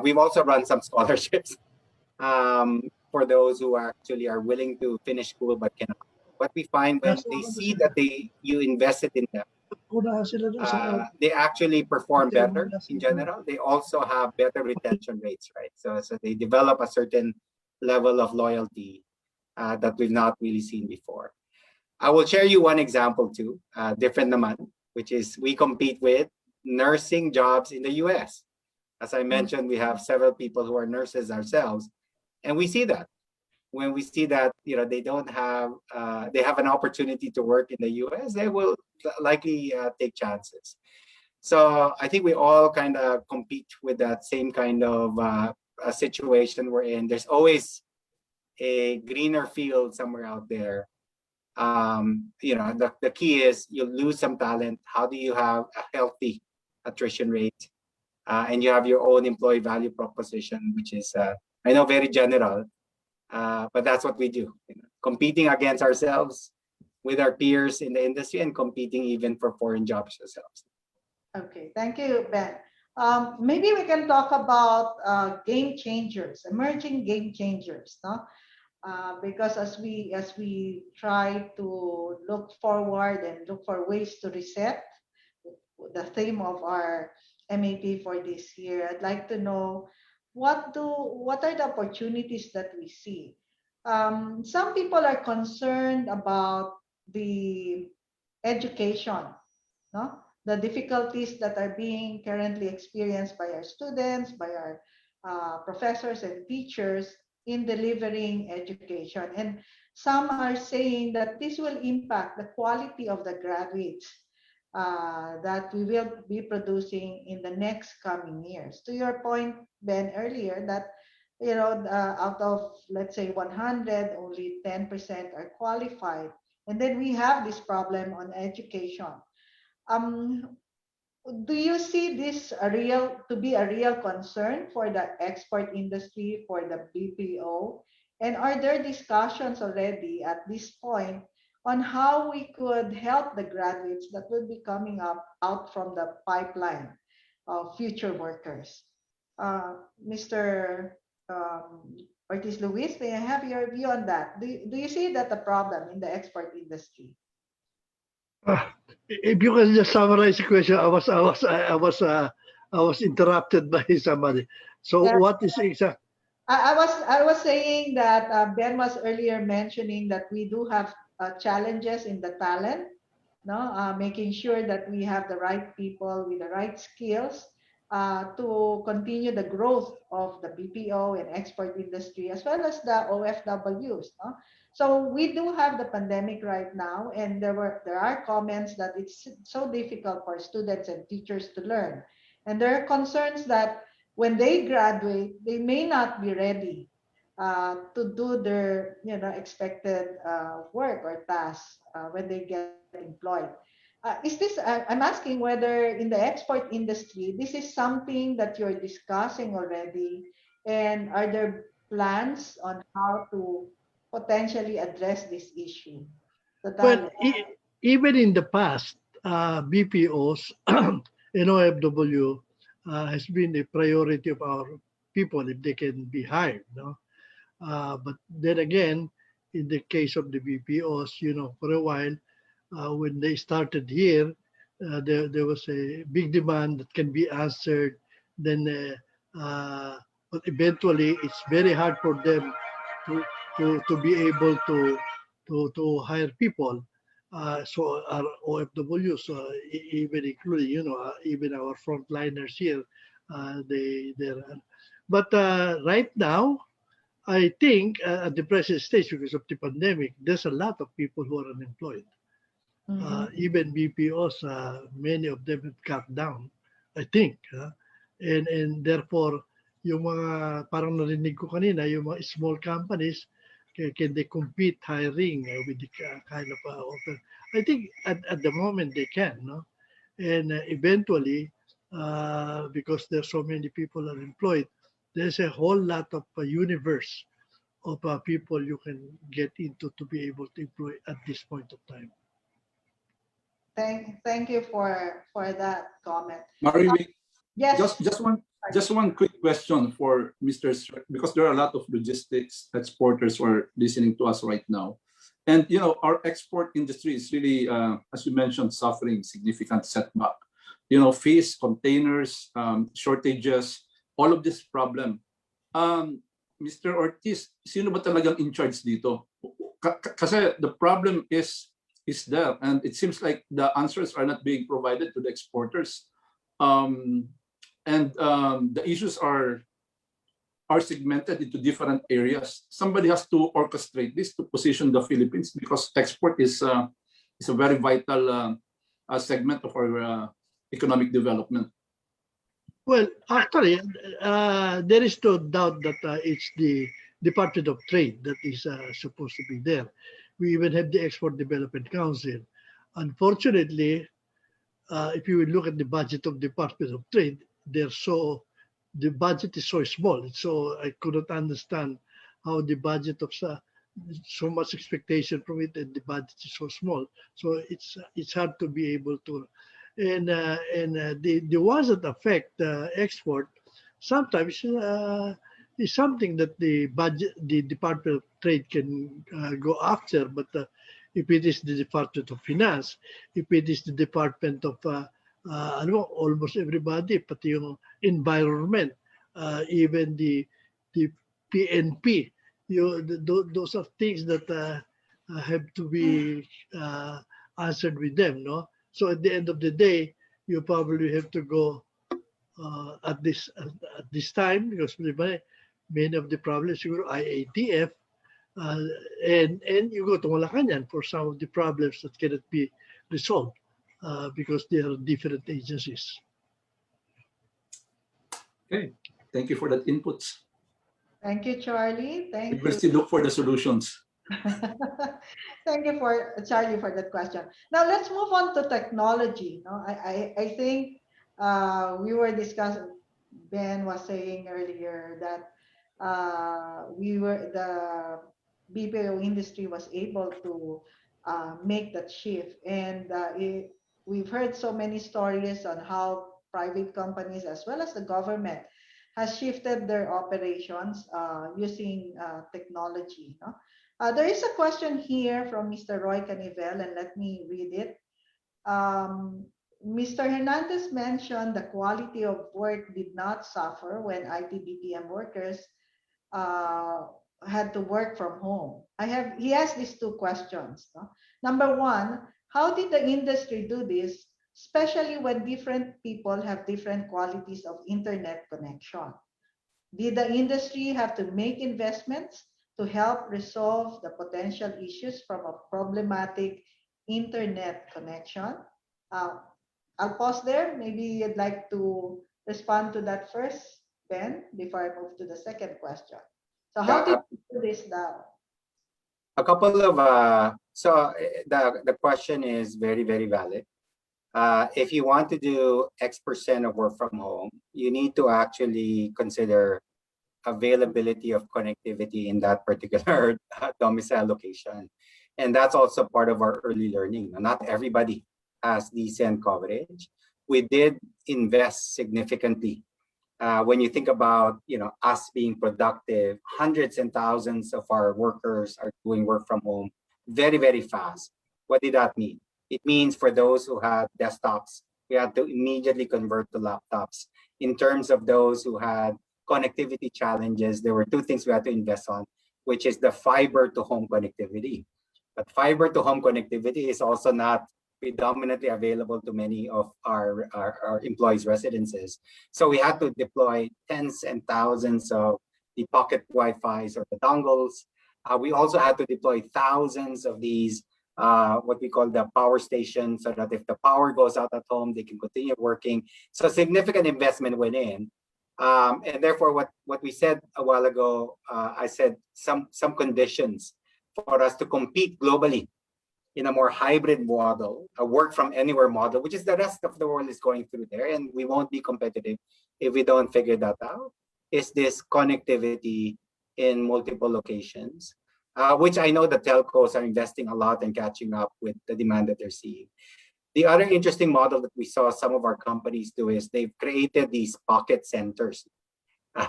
We've also run some scholarships for those who actually are willing to finish school but cannot. What we find when they see that you invested in them, they actually perform better in general. They also have better retention rates, right? So they develop a certain level of loyalty that we've not really seen before. I will share you one example too, different naman, which is we compete with nursing jobs in the US. As I mentioned, we have several people who are nurses ourselves, and we see that. When we see that they don't have they have an opportunity to work in the US, they will likely take chances. So I think we all kind of compete with that same kind of a situation we're in. There's always a greener field somewhere out there. The key is you lose some talent. How do you have a healthy attrition rate? And you have your own employee value proposition, which is I know very general. But that's what we do, competing against ourselves with our peers in the industry and competing even for foreign jobs ourselves. Okay, thank you, Ben. Maybe we can talk about game changers, emerging game changers, no? Because as we try to look forward and look for ways to reset the theme of our MAP for this year, I'd like to know what are the opportunities that we see? Some people are concerned about the education, no? the difficulties that are being currently experienced by our students, by our professors and teachers in delivering education. And some are saying that this will impact the quality of the graduates that we will be producing in the next coming years. To your point, Ben, earlier, that out of, let's say, 100, only 10% are qualified. And then we have this problem on education. Do you see this to be a real concern for the export industry, for the BPO? And are there discussions already at this point on how we could help the graduates that will be coming out from the pipeline of future workers? Mr. Ortiz-LUIS, may I have your view on that? Do you see that a problem in the export industry? If you can just summarize the question, I was interrupted by somebody. So Yeah. what is exact? I was saying that Ben was earlier mentioning that we do have challenges in the talent, no, making sure that we have the right people with the right skills to continue the growth of the BPO and export industry, as well as the OFWs. No? So we do have the pandemic right now, and there are comments that it's so difficult for students and teachers to learn, and there are concerns that when they graduate, they may not be ready to do their expected work or tasks when they get employed. I'm asking whether in the export industry, this is something that you're discussing already, and are there plans on how to potentially address this issue? Well, even in the past, BPOs and OFW has been a priority of our people if they can be hired. No? But then again, in the case of the BPOs, for a while, when they started here, there was a big demand that can be answered. Then, but eventually, it's very hard for them to be able to hire people. So our OFWs, even including even our frontliners here, they're. But right now, I think at the present stage, because of the pandemic, there's a lot of people who are unemployed. Even BPOs, many of them have cut down, I think. And therefore, yung mga, parang narinig ko kanina, yung mga small companies, can they compete hiring with the kind of offer? I think at the moment they can, no? And eventually, because there's so many people unemployed, there's a whole lot of universe of people you can get into to be able to employ at this point of time. Thank you for that comment. Marivic, Yes. just one quick question for Mr. Because there are a lot of logistics exporters who are listening to us right now. And our export industry is really, as you mentioned, suffering significant setback. Fees, containers, shortages, all of this problem. Mr. Ortiz, sino ba talagang in charge dito? Kasi the problem is there, and it seems like the answers are not being provided to the exporters. The issues are segmented into different areas. Somebody has to orchestrate this to position the Philippines, because export is a very vital segment of our economic development. Well, actually, there is no doubt that it's the Department of Trade that is supposed to be there. We even have the Export Development Council. Unfortunately, if you look at the budget of Department of Trade, the budget is so small. So I couldn't understand how the budget of so much expectation from it, and the budget is so small. So it's hard to be able to. And the ones that affect export sometimes is something that the Department of Trade can go after. But if it is the Department of Finance, if it is the Department of almost everybody, but yung environment, even the PNP, those are things that have to be answered with them, no? So at the end of the day, you probably have to go at this time because many of the problems you go IATF and you go to Malacanang for some of the problems that cannot be resolved because they are different agencies. Okay, thank you for that inputs. Thank you, Charlie. We Thank will you. still look for the solutions. Thank you for Charlie for that question. Now let's move on to technology. No, I think we were discussing. Ben was saying earlier that the BPO industry was able to make that shift, and we've heard so many stories on how private companies as well as the government has shifted their operations using technology. No? There is a question here from Mr. Roy Canivel, and let me read it. Mr. Hernandez mentioned the quality of work did not suffer when IT BPM workers had to work from home. He has these two questions. No? Number one, how did the industry do this, especially when different people have different qualities of internet connection? Did the industry have to make investments to help resolve the potential issues from a problematic internet connection? I'll pause there. Maybe you'd like to respond to that first, Ben, before I move to the second question. So how did you do this now? A couple of the question is very, very valid. If you want to do X% of work from home, you need to actually consider availability of connectivity in that particular domicile location. And that's also part of our early learning. Not everybody has decent coverage. We did invest significantly. When you think about us being productive, hundreds and thousands of our workers are doing work from home very, very fast. What did that mean? It means for those who had desktops, we had to immediately convert to laptops. In terms of those who had connectivity challenges, there were two things we had to invest on, which is the fiber to home connectivity. But fiber to home connectivity is also not predominantly available to many of our employees' residences. So we had to deploy tens and thousands of the pocket Wi-Fi's or the dongles. We also had to deploy thousands of these, what we call the power stations, so that if the power goes out at home, they can continue working. So significant investment went in. And therefore, what we said a while ago, I said some conditions for us to compete globally in a more hybrid model, a work from anywhere model, which is the rest of the world is going through there, and we won't be competitive if we don't figure that out, is this connectivity in multiple locations, which I know the telcos are investing a lot and catching up with the demand that they're seeing. The other interesting model that we saw some of our companies do is they've created these pocket centers.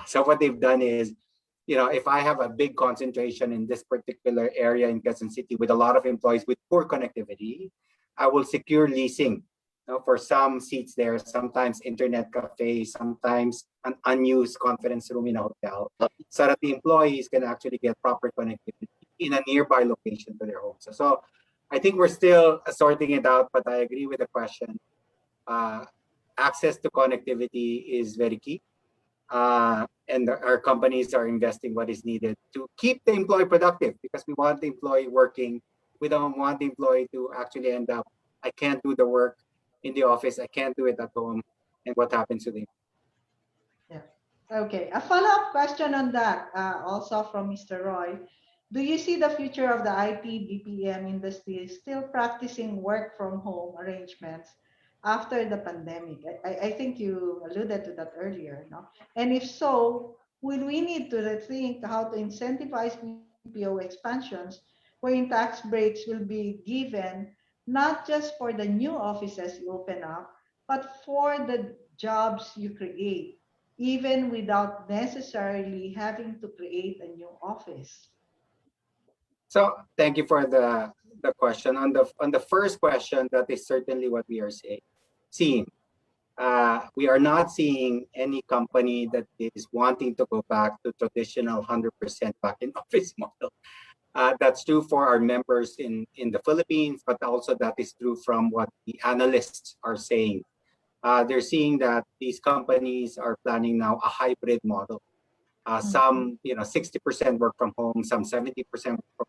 So what they've done is, if I have a big concentration in this particular area in Quezon City with a lot of employees with poor connectivity, I will secure leasing for some seats there, sometimes internet cafe, sometimes an unused conference room in a hotel, so that the employees can actually get proper connectivity in a nearby location to their homes. So I think we're still sorting it out, but I agree with the question. Access to connectivity is very key. And our companies are investing what is needed to keep the employee productive, because we want the employee working. We don't want the employee to actually end up, I can't do the work in the office, I can't do it at home, and what happens to them? Yeah. Okay. A follow-up question on that, also from Mr. Roy. Do you see the future of the IT BPM industry still practicing work from home arrangements after the pandemic? I think you alluded to that earlier, no? And if so, will we need to rethink how to incentivize BPO expansions wherein tax breaks will be given not just for the new offices you open up, but for the jobs you create, even without necessarily having to create a new office? So thank you for the question. On the first question, that is certainly what we are seeing. We are not seeing any company that is wanting to go back to traditional 100% back in office model. That's true for our members in the Philippines, but also that is true from what the analysts are saying they're seeing that these companies are planning now a hybrid model. Some, 60% work from home, some 70% work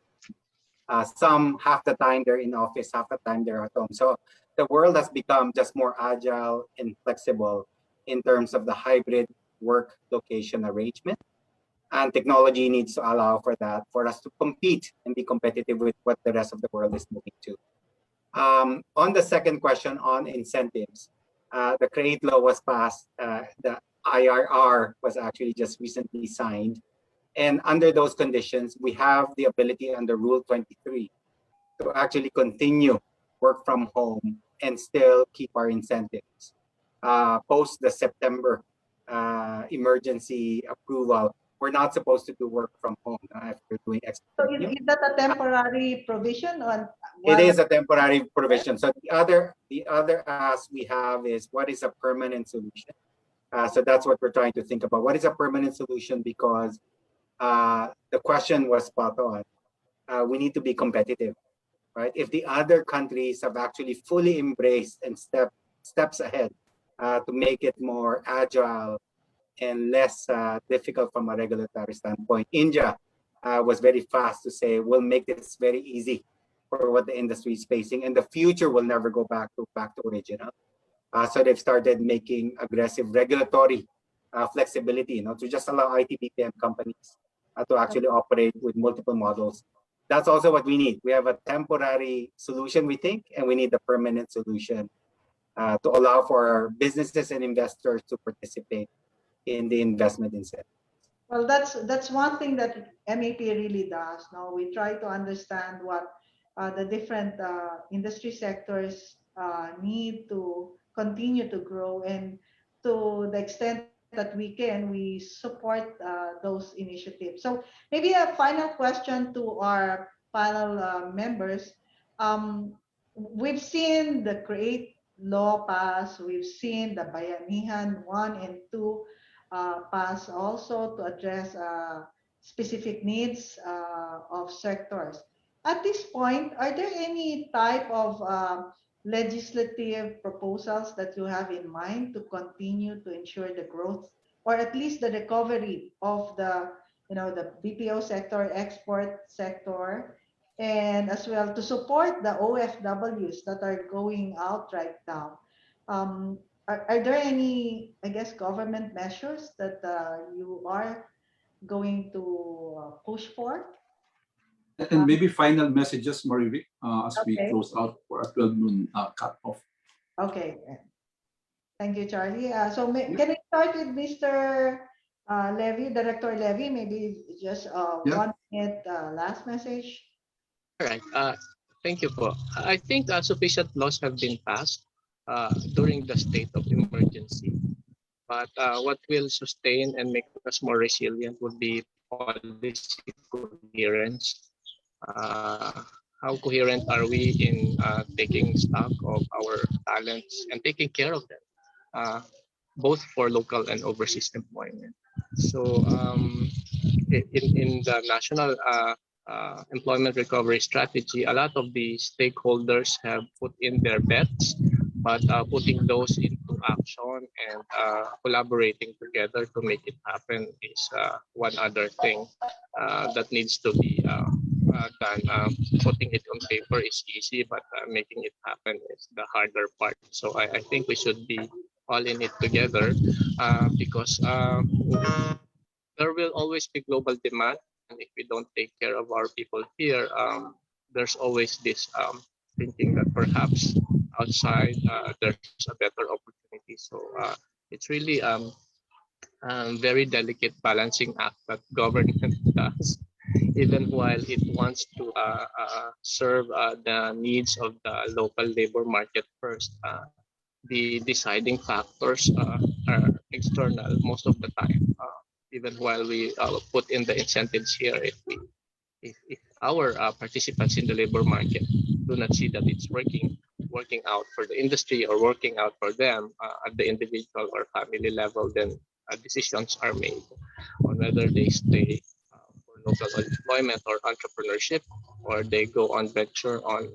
from some half the time they're in office, half the time they're at home. So the world has become just more agile and flexible in terms of the hybrid work location arrangement. And technology needs to allow for that, for us to compete and be competitive with what the rest of the world is moving to. On the second question on incentives, the CREATE law was passed, the IRR was actually just recently signed. And under those conditions, we have the ability under Rule 23 to actually continue work from home and still keep our incentives. Post the September emergency approval, we're not supposed to do work from home if we're doing So is that a temporary provision on? It is a temporary provision. So the other ask we have is, what is a permanent solution? So that's what we're trying to think about. What is a permanent solution? Because the question was spot on. We need to be competitive, right? If the other countries have actually fully embraced and steps ahead to make it more agile and less difficult from a regulatory standpoint. India was very fast to say, we'll make this very easy for what the industry is facing, and the future will never go back to original. So they've started making aggressive regulatory flexibility, to just allow IT BPM companies to actually operate with multiple models. That's also what we need. We have a temporary solution, we think, and we need a permanent solution to allow for our businesses and investors to participate in the investment incentive. Well, that's one thing that MAP really does. Now we try to understand what the different industry sectors need to continue to grow, and to the extent that we can, we support those initiatives. So maybe a final question to our panel members. We've seen the CREATE law pass. We've seen the Bayanihan 1 and 2 pass also to address specific needs of sectors. At this point, are there any type of legislative proposals that you have in mind to continue to ensure the growth, or at least the recovery of the BPO sector, export sector, and as well to support the OFWs that are going out right now? Are there any, I guess, government measures that you are going to push for? And maybe final messages, Marivic, as we Okay. close out for a 12 noon cut-off. Okay. Thank you, Charlie. Can I start with Mr. Levy, Director Levy? Maybe just Yeah. 1 minute last message. All right. Thank you po. I think sufficient laws have been passed during the state of emergency. But what will sustain and make us more resilient would be policy coherence. How coherent are we in taking stock of our talents and taking care of them, both for local and overseas employment? So in the national employment recovery strategy, a lot of the stakeholders have put in their bets, but putting those into action and collaborating together to make it happen is one other thing that needs to be done. Putting it on paper is easy, but making it happen is the harder part. So I think we should be all in it together because there will always be global demand. And if we don't take care of our people here, there's always this thinking that perhaps outside there's a better opportunity. So it's really very delicate balancing act that government does, even while it wants to serve the needs of the local labor market first. The deciding factors are external most of the time. Even while we put in the incentives here, if our participants in the labor market do not see that it's working out for the industry or working out for them at the individual or family level, then decisions are made on whether they stay for local employment or entrepreneurship, or they go on venture on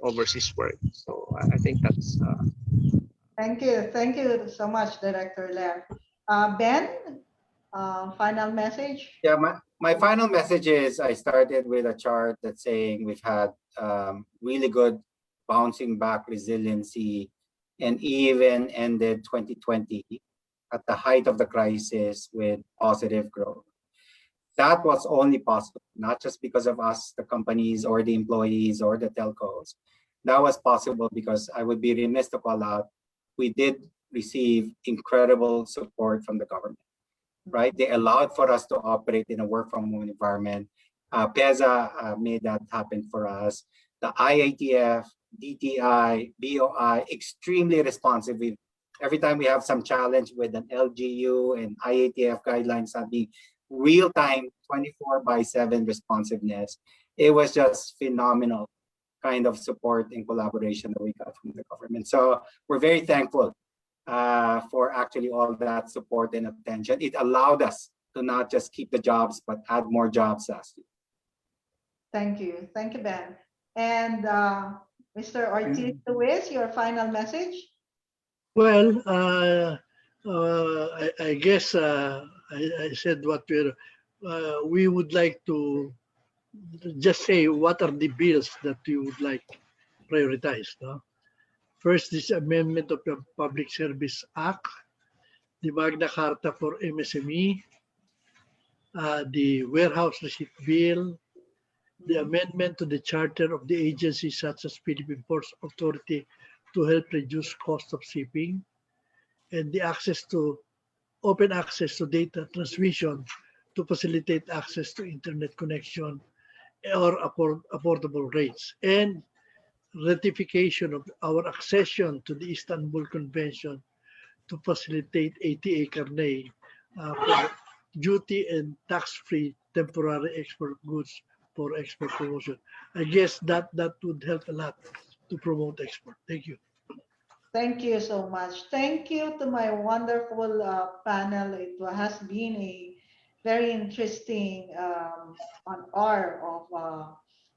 overseas work. So I think that's Thank you. Thank you so much, Director Lev. Ben, final message? Yeah, my final message is I started with a chart that's saying we've had really good bouncing back resiliency and even ended 2020 at the height of the crisis with positive growth. That was only possible, not just because of us, the companies or the employees or the telcos. That was possible because I would be remiss to call out, we did receive incredible support from the government, right? They allowed for us to operate in a work from home environment. PEZA made that happen for us. The IATF, DTI, BOI, extremely responsive. Every time we have some challenge with an LGU and IATF guidelines having real-time 24/7 responsiveness, it was just phenomenal kind of support and collaboration that we got from the government. So we're very thankful for actually all that support and attention. It allowed us to not just keep the jobs, but add more jobs last year. Thank you. Thank you, Ben. And Mr. Ortiz-LUIS, your final message? Well, I guess I said what we would like to just say what are the bills that you would like prioritized. No? First, this amendment of the Public Service Act, the Magna Carta for MSME, the Warehouse Receipt Bill, the amendment to the charter of the agencies such as Philippine Ports Authority to help reduce cost of shipping, and the open access to data transmission to facilitate access to internet connection or affordable rates, and ratification of our accession to the Istanbul Convention to facilitate ATA Carnet for duty and tax-free temporary export goods for export promotion. I guess that would help a lot to promote export. Thank you. Thank you so much. Thank you to my wonderful panel. It has been a very interesting hour of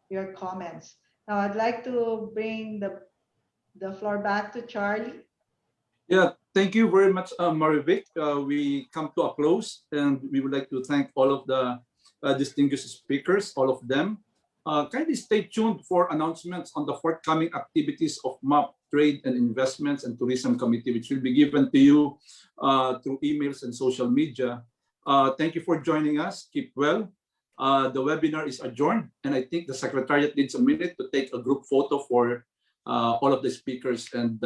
your comments. Now I'd like to bring the floor back to Charlie. Yeah, thank you very much, Marivic. We come to a close, and we would like to thank all of the distinguished speakers, all of them. Kindly stay tuned for announcements on the forthcoming activities of MAP Trade and Investments and Tourism Committee, which will be given to you through emails and social media. Thank you for joining us. Keep well. The webinar is adjourned, and I think the Secretariat needs a minute to take a group photo for all of the speakers and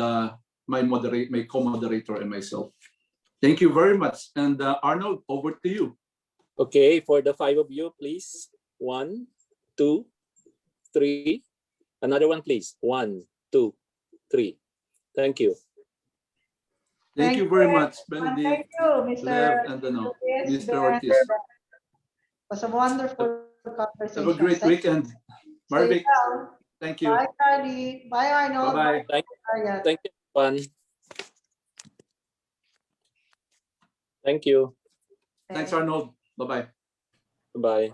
my co-moderator and myself. Thank you very much. And Arnold, over to you. Okay, for the 5 of you, please. 1, 2, 3. Another one, please. 1, 2, 3. Thank you. Thank you very much, Benedict, Thank you, Mr. Lev, and Mr. Ortiz. It was a wonderful conversation. Have a great weekend. Marvic, Well. thank you. Bye, Charlie. Bye, Arnold. Bye-bye. Thank you, everyone. Thank you. Thanks, Arnold. Bye-bye. Bye.